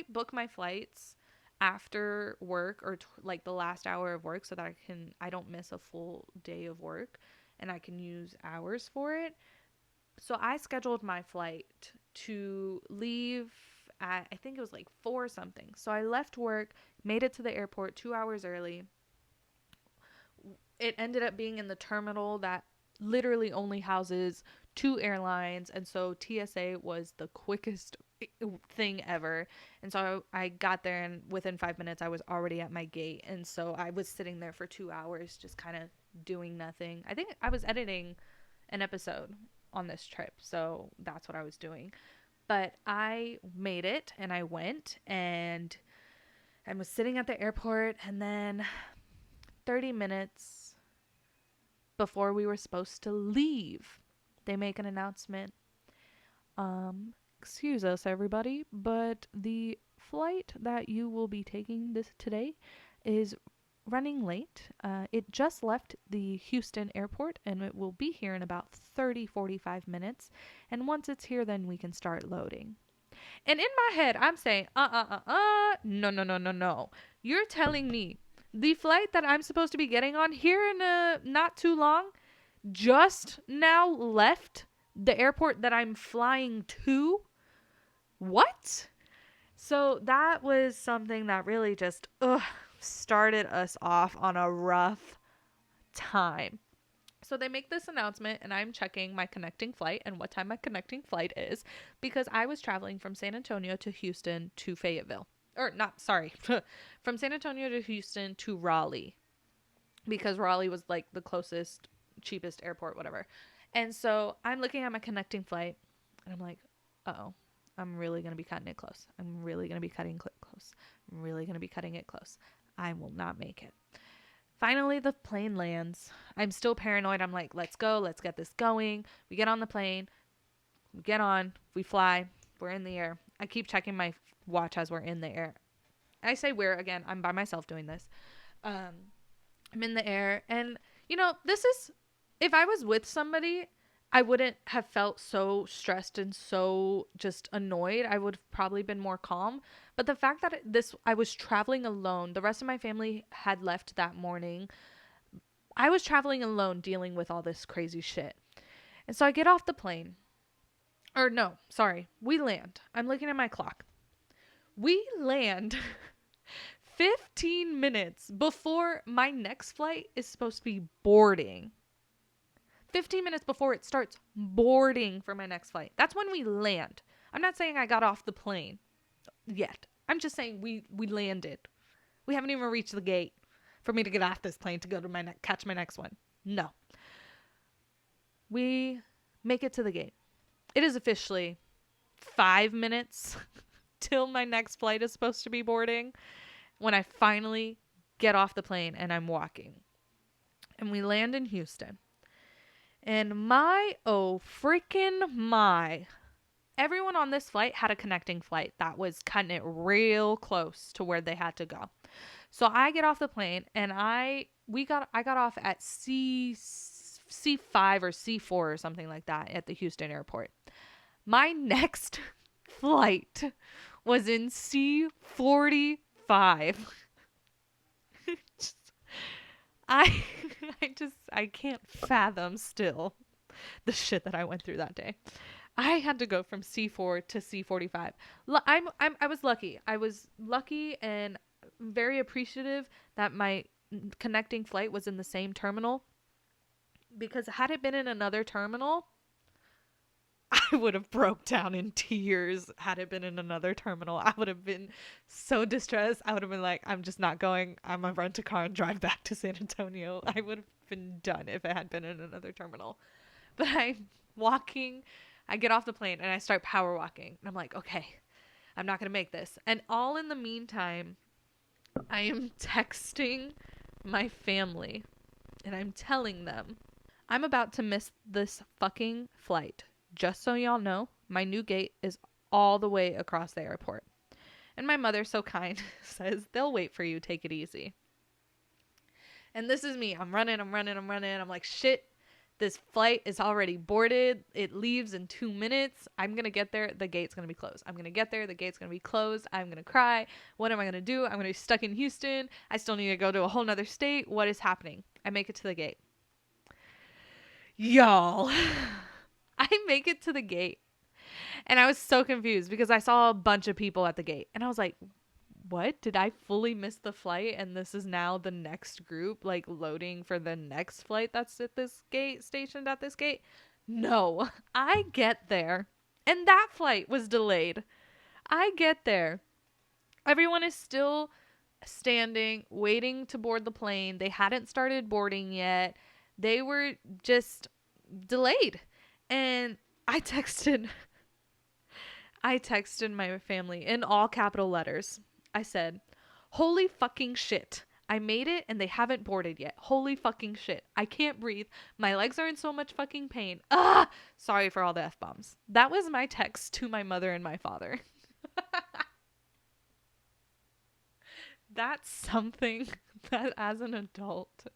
book my flights after work or like the last hour of work so that I don't miss a full day of work and I can use hours for it. So I scheduled my flight to leave at, I think it was like 4 something. So I left work, made it to the airport 2 hours early. It ended up being in the terminal that literally only houses 2 airlines, and so TSA was the quickest thing ever. And so I got there, and within 5 minutes I was already at my gate, and so I was sitting there for 2 hours just kind of doing nothing. I think I was editing an episode on this trip, so that's what I was doing. But I made it, and I went, and I was sitting at the airport, and then 30 minutes before we were supposed to leave, they make an announcement. Excuse us, everybody, but the flight that you will be taking today is running late. It just left the Houston airport, and it will be here in about 45 minutes. And once it's here, then we can start loading. And in my head, I'm saying, no. You're telling me the flight that I'm supposed to be getting on here in not too long just now left the airport that I'm flying to? What? So that was something that really just started us off on a rough time. So they make this announcement, and I'm checking my connecting flight and what time my connecting flight is, because I was traveling from San Antonio to Houston to Fayetteville. From San Antonio to Houston to Raleigh, because Raleigh was like the closest, cheapest airport, whatever. And so I'm looking at my connecting flight, and I'm like, uh-oh, I'm really going to be cutting it close. I'm really going to be cutting close. really going to be cutting it close. I will not make it. Finally, the plane lands. I'm still paranoid. I'm like, let's go. Let's get this going. We get on the plane. We get on. We fly. We're in the air. I keep checking my watch as we're in the air. I say we're, again, I'm by myself doing this. I'm in the air. And, you know, this is, if I was with somebody, I wouldn't have felt so stressed and so just annoyed. I would have probably been more calm. But the fact that I was traveling alone, the rest of my family had left that morning. I was traveling alone dealing with all this crazy shit. And so I get off the plane. Or no, sorry. We land. I'm looking at my clock. We land 15 minutes before my next flight is supposed to be boarding. 15 minutes before it starts boarding for my next flight. That's when we land. I'm not saying I got off the plane yet. I'm just saying we landed. We haven't even reached the gate for me to get off this plane to go to catch my next one. No. We make it to the gate. It is officially 5 minutes till my next flight is supposed to be boarding when I finally get off the plane and I'm walking. And we land in Houston. And my, everyone on this flight had a connecting flight that was cutting it real close to where they had to go. So I get off the plane and I got off at C5 or C4 or something like that at the Houston airport. My next flight was in C45. I can't fathom still the shit that I went through that day. I had to go from C4 to C45. I was lucky. I was lucky and very appreciative that my connecting flight was in the same terminal, because had it been in another terminal, I would have broke down in tears. Had it been in another terminal, I would have been so distressed. I would have been like, I'm just not going. I'm going to rent a car and drive back to San Antonio. I would have been done if it had been in another terminal. But I'm walking. I get off the plane and I start power walking. And I'm like, okay, I'm not going to make this. And all in the meantime, I am texting my family and I'm telling them I'm about to miss this fucking flight. Just so y'all know, my new gate is all the way across the airport. And my mother, so kind, says, they'll wait for you. Take it easy. And this is me. I'm running. I'm like, shit, this flight is already boarded. It leaves in 2 minutes. I'm going to get there. The gate's going to be closed. I'm going to get there. The gate's going to be closed. I'm going to cry. What am I going to do? I'm going to be stuck in Houston. I still need to go to a whole nother state. What is happening? I make it to the gate. Y'all, I make it to the gate. And I was so confused because I saw a bunch of people at the gate. And I was like, what? Did I fully miss the flight? And this is now the next group, like, loading for the next flight that's at this gate, stationed at this gate? No. I get there. And that flight was delayed. I get there. Everyone is still standing, waiting to board the plane. They hadn't started boarding yet. They were just delayed. And I texted my family in all capital letters. I said, holy fucking shit. I made it and they haven't boarded yet. Holy fucking shit. I can't breathe. My legs are in so much fucking pain. Sorry for all the F-bombs. That was my text to my mother and my father. That's something that as an adult,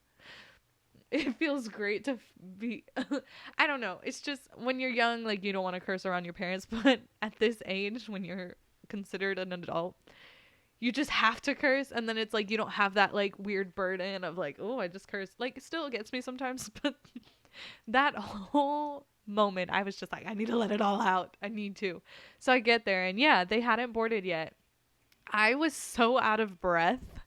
it feels great to be, I don't know. It's just when you're young, like, you don't want to curse around your parents. But at this age, when you're considered an adult, you just have to curse. And then it's like, you don't have that like weird burden of like, oh, I just cursed. Like, it still gets me sometimes. But that whole moment, I was just like, I need to let it all out. I need to. So I get there and yeah, they hadn't boarded yet. I was so out of breath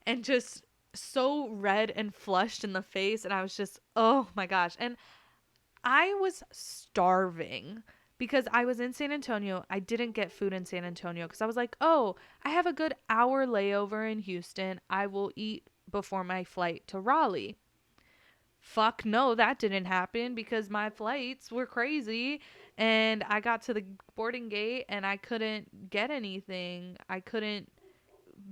and just so red and flushed in the face, and I was just, oh my gosh. And I was starving because I was in San Antonio. I didn't get food in San Antonio because I was like, oh, I have a good hour layover in Houston. I will eat before my flight to Raleigh. Fuck no, that didn't happen because my flights were crazy and I got to the boarding gate and I couldn't get anything. I couldn't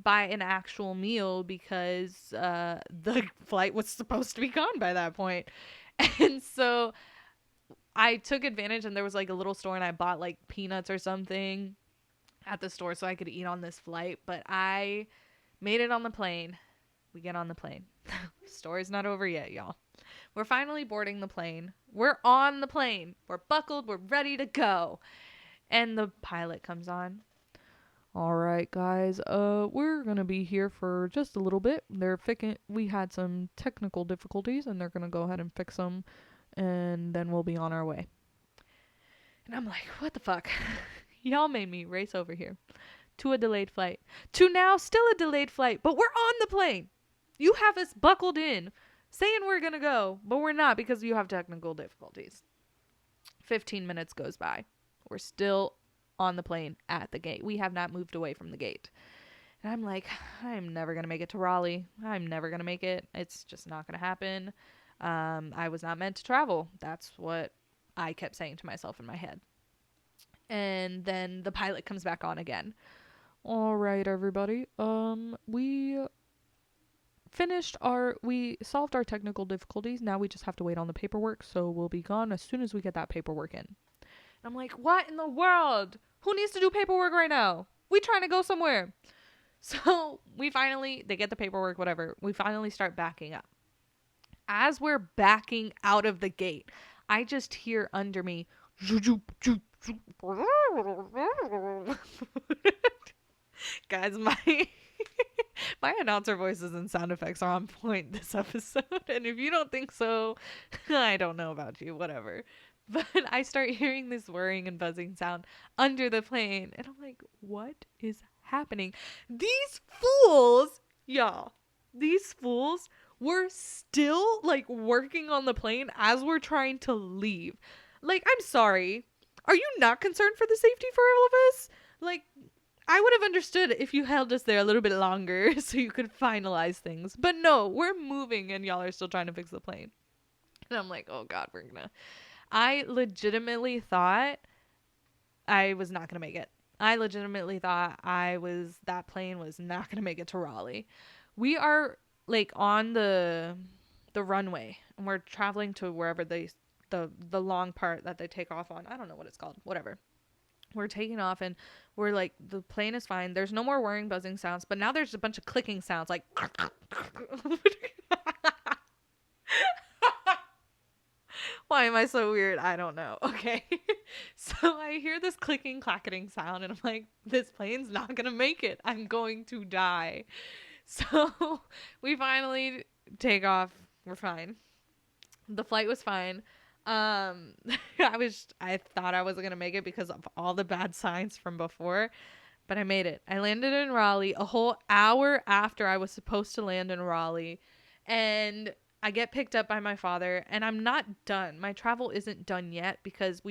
buy an actual meal because the flight was supposed to be gone by that point. And so I took advantage, and there was like a little store, and I bought like peanuts or something at the store so I could eat on this flight. But I made it on the plane. We get on the plane. Story's not over yet, y'all. We're finally boarding the plane. We're on the plane. We're buckled. We're ready to go. And the pilot comes on. All right, guys. We're gonna be here for just a little bit. We had some technical difficulties, and they're gonna go ahead and fix them, and then we'll be on our way. And I'm like, what the fuck? Y'all made me race over here to a delayed flight, to now still a delayed flight, but we're on the plane. You have us buckled in, saying we're gonna go, but we're not because you have technical difficulties. 15 minutes goes by. We're still on the plane at the gate. We have not moved away from the gate. And I'm like, I'm never going to make it to Raleigh. I'm never going to make it. It's just not going to happen. I was not meant to travel. That's what I kept saying to myself in my head. And then the pilot comes back on again. All right, everybody. We solved our technical difficulties. Now we just have to wait on the paperwork. So we'll be gone as soon as we get that paperwork in. I'm like, what in the world? Who needs to do paperwork right now? We trying to go somewhere. So they get the paperwork, whatever. We finally start backing up. As we're backing out of the gate, I just hear under me, guys, my announcer voices and sound effects are on point this episode. And if you don't think so, I don't know about you, whatever. But I start hearing this whirring and buzzing sound under the plane. And I'm like, what is happening? These fools were still like working on the plane as we're trying to leave. Like, I'm sorry. Are you not concerned for the safety for all of us? Like, I would have understood if you held us there a little bit longer so you could finalize things. But no, we're moving and y'all are still trying to fix the plane. And I'm like, oh God, I legitimately thought I was not going to make it. I legitimately thought that plane was not going to make it to Raleigh. We are like on the runway, and we're traveling to wherever the long part that they take off on. I don't know what it's called. Whatever. We're taking off, and we're like, the plane is fine. There's no more whirring, buzzing sounds, but now there's a bunch of clicking sounds like why am I so weird? I don't know. Okay. So I hear this clicking, clacketing sound, and I'm like, this plane's not going to make it. I'm going to die. So we finally take off. We're fine. The flight was fine. I thought I wasn't going to make it because of all the bad signs from before, but I made it. I landed in Raleigh a whole hour after I was supposed to land in Raleigh, and I get picked up by my father, and I'm not done. My travel isn't done yet because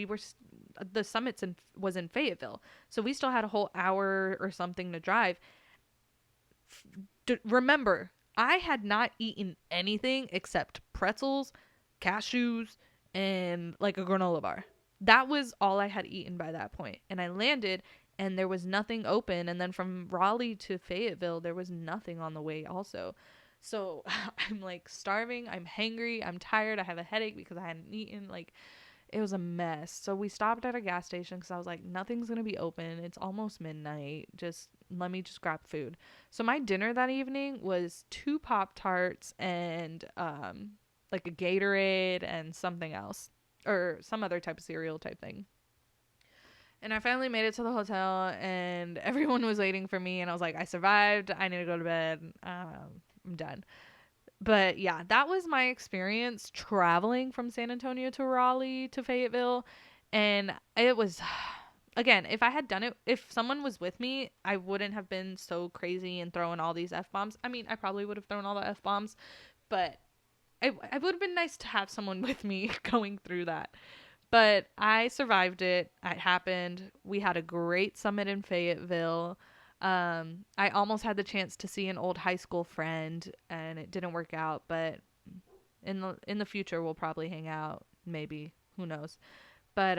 the summit was in Fayetteville. So we still had a whole hour or something to drive. Remember, I had not eaten anything except pretzels, cashews, and like a granola bar. That was all I had eaten by that point. And I landed, and there was nothing open. And then from Raleigh to Fayetteville, there was nothing on the way also. So I'm like starving, I'm hangry, I'm tired, I have a headache because I hadn't eaten. Like, it was a mess. So we stopped at a gas station because I was like, nothing's going to be open. It's almost midnight. Let me just grab food. So my dinner that evening was 2 Pop-Tarts and like a Gatorade and something else, or some other type of cereal type thing. And I finally made it to the hotel, and everyone was waiting for me, and I was like, I survived. I need to go to bed. I'm done. But yeah, that was my experience traveling from San Antonio to Raleigh to Fayetteville. And it was, again, if someone was with me, I wouldn't have been so crazy and throwing all these F-bombs. I mean, I probably would have thrown all the F-bombs, but it would have been nice to have someone with me going through that. But I survived it. It happened. We had a great summit in Fayetteville. I almost had the chance to see an old high school friend, and it didn't work out, but in the future we'll probably hang out, maybe, who knows. But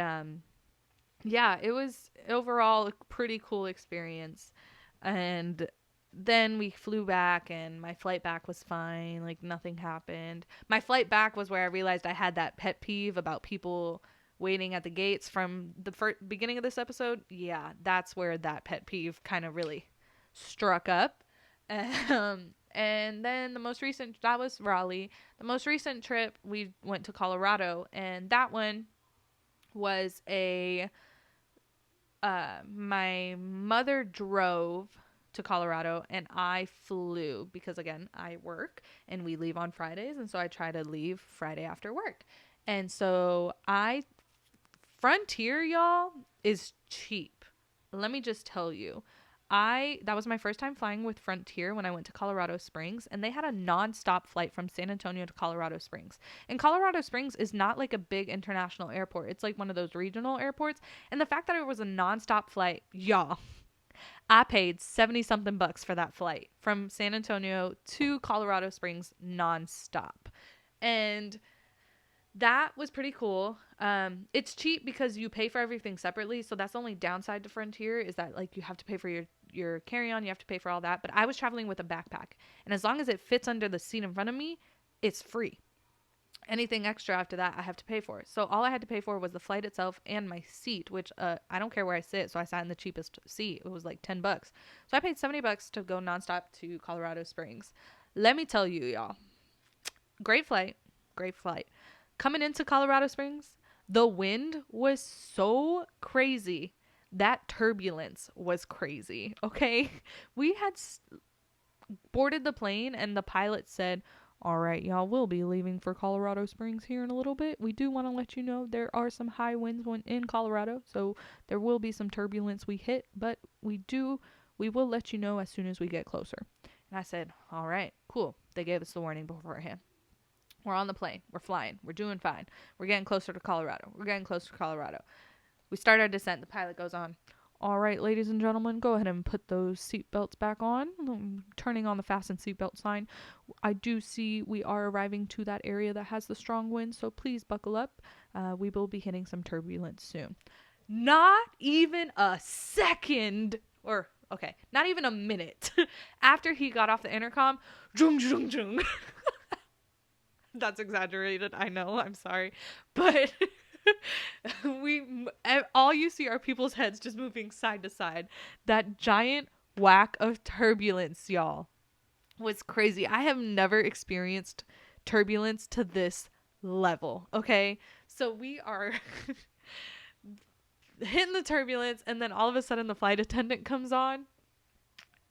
yeah, it was overall a pretty cool experience, and then we flew back and my flight back was fine. Like nothing happened. My flight back was where I realized I had that pet peeve about people waiting at the gates from the beginning of this episode. Yeah, that's where that pet peeve kind of really struck up. And then the most recent, that was Raleigh. The most recent trip, we went to Colorado, and that one was my mother drove to Colorado and I flew because, again, I work and we leave on Fridays, and so I try to leave Friday after work. And so Frontier, y'all, is cheap. Let me just tell you. That was my first time flying with Frontier when I went to Colorado Springs, and they had a non-stop flight from San Antonio to Colorado Springs. And Colorado Springs is not like a big international airport. It's like one of those regional airports. And the fact that it was a non-stop flight, y'all, I paid 70 something bucks for that flight from San Antonio to Colorado Springs non-stop. And that was pretty cool. It's cheap because you pay for everything separately. So that's the only downside to Frontier, is that like you have to pay for your carry-on, you have to pay for all that. But I was traveling with a backpack, and as long as it fits under the seat in front of me, it's free. Anything extra after that, I have to pay for. So all I had to pay for was the flight itself and my seat, which I don't care where I sit, so I sat in the cheapest seat. It was like $10. So I paid $70 to go nonstop to Colorado Springs. Let me tell you, y'all, great flight. Coming into Colorado Springs, the wind was so crazy. That turbulence was crazy, okay? We had boarded the plane, and the pilot said, all right, y'all, we'll be leaving for Colorado Springs here in a little bit. We do want to let you know there are some high winds in Colorado, so there will be some turbulence we hit, but we will let you know as soon as we get closer. And I said, all right, cool. They gave us the warning beforehand. We're on the plane. We're flying. We're doing fine. We're getting closer to Colorado. We start our descent. The pilot goes on. All right, ladies and gentlemen, go ahead and put those seatbelts back on. Turning on the fasten seatbelt sign. I do see we are arriving to that area that has the strong wind, so please buckle up. We will be hitting some turbulence soon. Not even a second, not even a minute after he got off the intercom, jung, jung, jung. That's exaggerated, I know, I'm sorry, but all you see are people's heads just moving side to side. That giant whack of turbulence, y'all, was crazy. I have never experienced turbulence to this level, okay? So we are hitting the turbulence, and then all of a sudden the flight attendant comes on.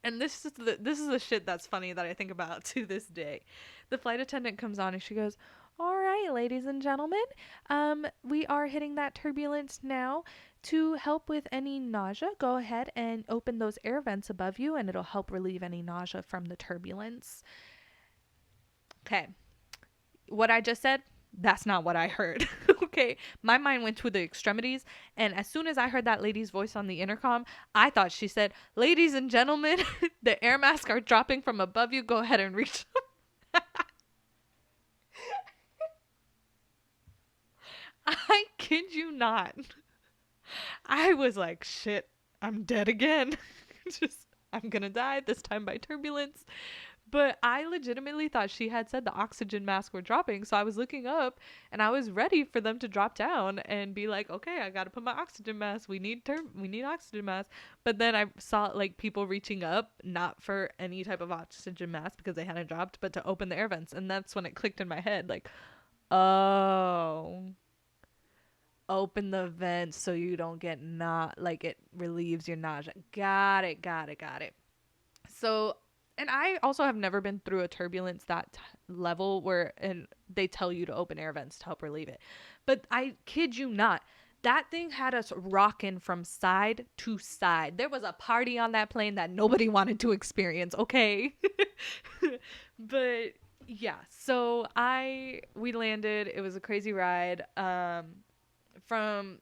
And this is the shit that's funny that I think about to this day. The flight attendant comes on and she goes, all right, ladies and gentlemen, we are hitting that turbulence now. To help with any nausea, go ahead and open those air vents above you, and it'll help relieve any nausea from the turbulence. Okay. What I just said, that's not what I heard. Okay. My mind went to the extremities. And as soon as I heard that lady's voice on the intercom, I thought she said, ladies and gentlemen, the air masks are dropping from above you. Go ahead and reach them. I kid you not. I was like, shit, I'm dead again. I'm gonna die, this time by turbulence. But I legitimately thought she had said the oxygen masks were dropping. So I was looking up and I was ready for them to drop down and be like, okay, I got to put my oxygen mask. We need oxygen masks. But then I saw like people reaching up, not for any type of oxygen mask because they hadn't dropped, but to open the air vents. And that's when it clicked in my head. Like, oh, open the vents so you don't get it relieves your nausea. Got it. So, and I also have never been through a turbulence that level where they tell you to open air vents to help relieve it. But I kid you not, that thing had us rocking from side to side. There was a party on that plane that nobody wanted to experience, okay? But yeah, so we landed. It was a crazy ride. From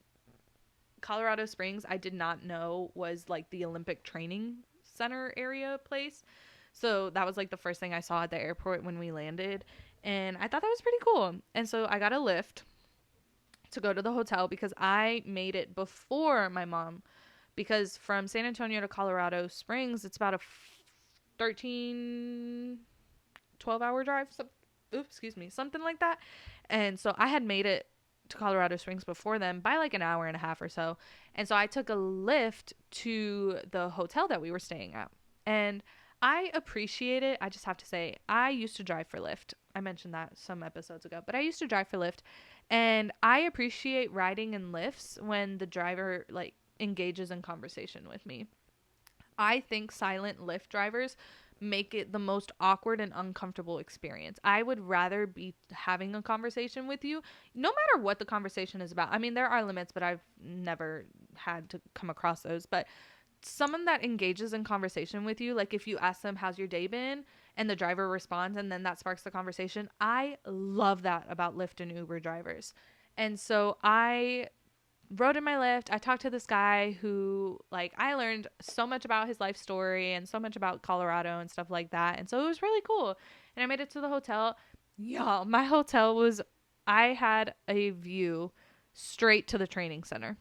Colorado Springs, I did not know was like the Olympic training center area place. So that was like the first thing I saw at the airport when we landed. And I thought that was pretty cool. And so I got a Lyft to go to the hotel because I made it before my mom. Because from San Antonio to Colorado Springs, it's about a 13, 12-hour drive. Something like that. And so I had made it to Colorado Springs before them by like an hour and a half or so. And so I took a Lyft to the hotel that we were staying at. And I appreciate it. I just have to say, I used to drive for Lyft. I mentioned that some episodes ago, but I used to drive for Lyft. And I appreciate riding in Lyfts when the driver like engages in conversation with me. I think silent Lyft drivers make it the most awkward and uncomfortable experience. I would rather be having a conversation with you, no matter what the conversation is about. I mean, there are limits, but I've never had to come across those. But someone that engages in conversation with you, like if you ask them, how's your day been? And the driver responds, and then that sparks the conversation. I love that about Lyft and Uber drivers. And so I rode in my Lyft. I talked to this guy who, like, I learned so much about his life story and so much about Colorado and stuff like that. And so it was really cool. And I made it to the hotel. Y'all, my hotel was, I had a view straight to the training center.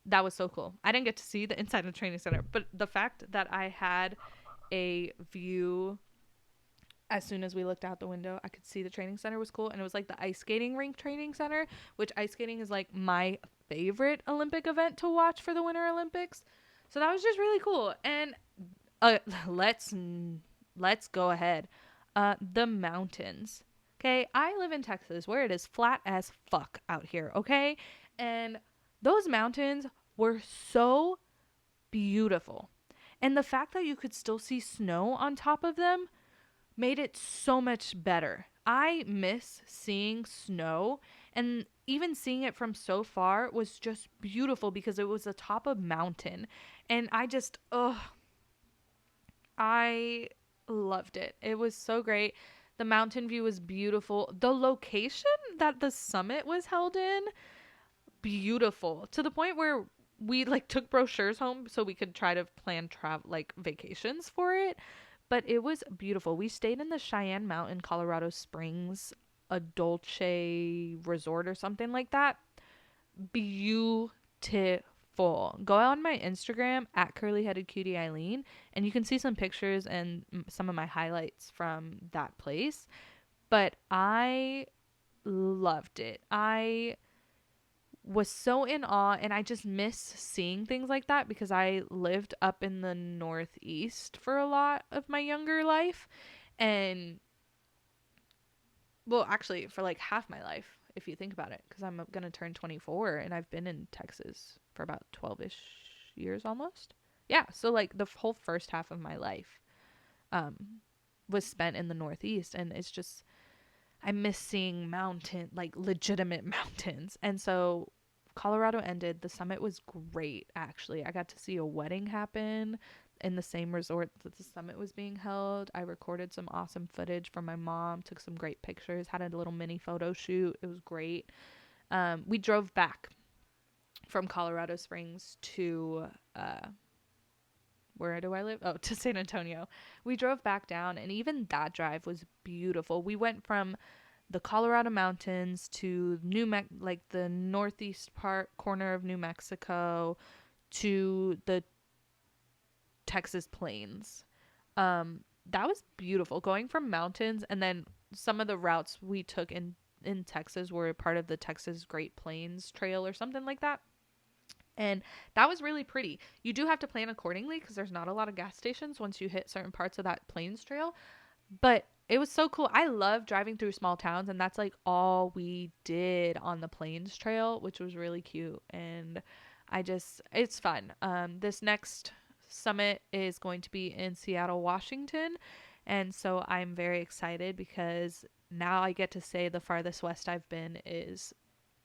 That was so cool. I didn't get to see the inside of the training center, but the fact that I had a view as soon as we looked out the window, I could see the training center was cool. And it was like the ice skating rink training center, which ice skating is like my favorite Olympic event to watch for the Winter Olympics. So that was just really cool. And let's go ahead. The mountains. Okay, I live in Texas where it is flat as fuck out here, okay? And those mountains were so beautiful. And the fact that you could still see snow on top of them made it so much better. I miss seeing snow, and even seeing it from so far was just beautiful because it was atop a mountain. And I loved it. It was so great. The mountain view was beautiful. The location that the summit was held in, beautiful. To the point where we like took brochures home so we could try to plan vacations for it. But it was beautiful. We stayed in the Cheyenne Mountain, Colorado Springs, a Dolce resort or something like that. Beautiful. Go on my Instagram at curlyheadedcutie Eileen, and you can see some pictures and some of my highlights from that place. But I loved it. I was so in awe, and I just miss seeing things like that because I lived up in the Northeast for a lot of my younger life, and well, actually for like half my life if you think about it, because I'm gonna turn 24 and I've been in Texas for about 12ish years almost. Yeah, so like the whole first half of my life was spent in the Northeast, and it's just I miss seeing legitimate mountains. And so Colorado ended. The summit was great, actually. I got to see a wedding happen in the same resort that the summit was being held. I recorded some awesome footage for my mom, took some great pictures, had a little mini photo shoot. It was great. We drove back from Colorado Springs to where do I live? Oh, to San Antonio. We drove back down, and even that drive was beautiful. We went from the Colorado mountains to the northeast corner of New Mexico to the Texas plains. That was beautiful. Going from mountains, and then some of the routes we took in Texas were part of the Texas Great Plains Trail or something like that. And that was really pretty. You do have to plan accordingly because there's not a lot of gas stations once you hit certain parts of that Plains Trail. But it was so cool. I love driving through small towns, and that's like all we did on the Plains Trail, which was really cute. And it's fun. This next summit is going to be in Seattle, Washington. And so I'm very excited because now I get to say the farthest west I've been is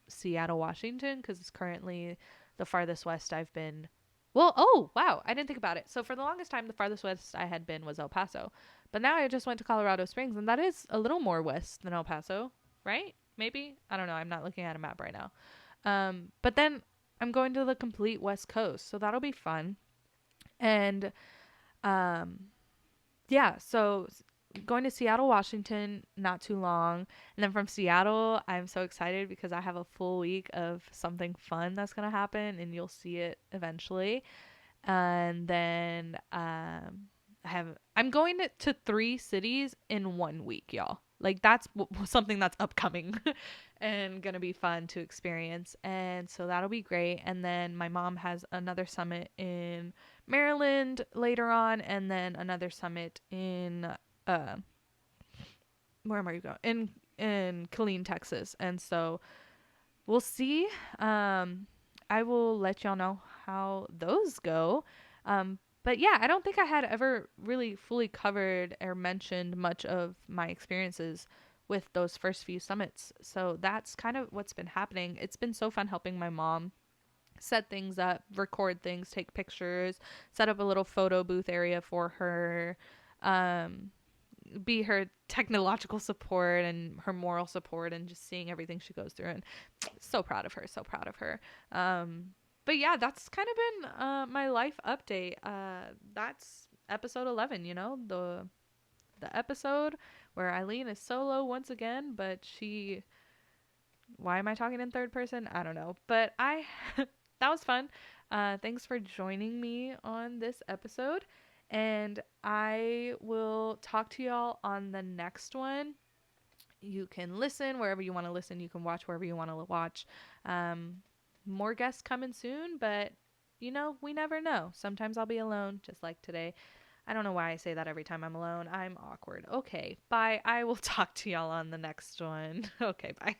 Seattle, Washington, because it's currently the farthest west I've been. Well, oh, wow. I didn't think about it. So for the longest time, the farthest west I had been was El Paso. But now I just went to Colorado Springs, and that is a little more west than El Paso, right? Maybe? I don't know. I'm not looking at a map right now. But then I'm going to the complete West Coast, so that'll be fun. And yeah, so going to Seattle, Washington, not too long. And then from Seattle, I'm so excited because I have a full week of something fun that's going to happen, and you'll see it eventually. And then I'm going to 3 cities in 1 week, y'all. Like that's something that's upcoming and gonna be fun to experience. And so that'll be great. And then my mom has another summit in Maryland later on, and then another summit in uh where am I going? In Killeen, Texas. And so we'll see. I will let y'all know how those go. But yeah, I don't think I had ever really fully covered or mentioned much of my experiences with those first few summits. So that's kind of what's been happening. It's been so fun helping my mom set things up, record things, take pictures, set up a little photo booth area for her. Um, be her technological support and her moral support, and just seeing everything she goes through, and so proud of her, so proud of her. But yeah, that's kind of been my life update. That's episode 11, the episode where Eileen is solo once again, but why am I talking in third person? I don't know, but that was fun. Thanks for joining me on this episode, and I will talk to y'all on the next one. You can listen wherever you want to listen. You can watch wherever you want to watch. More guests coming soon, but we never know. Sometimes I'll be alone, just like today. I don't know why I say that every time I'm alone. I'm awkward. Okay, bye. I will talk to y'all on the next one. Okay, bye.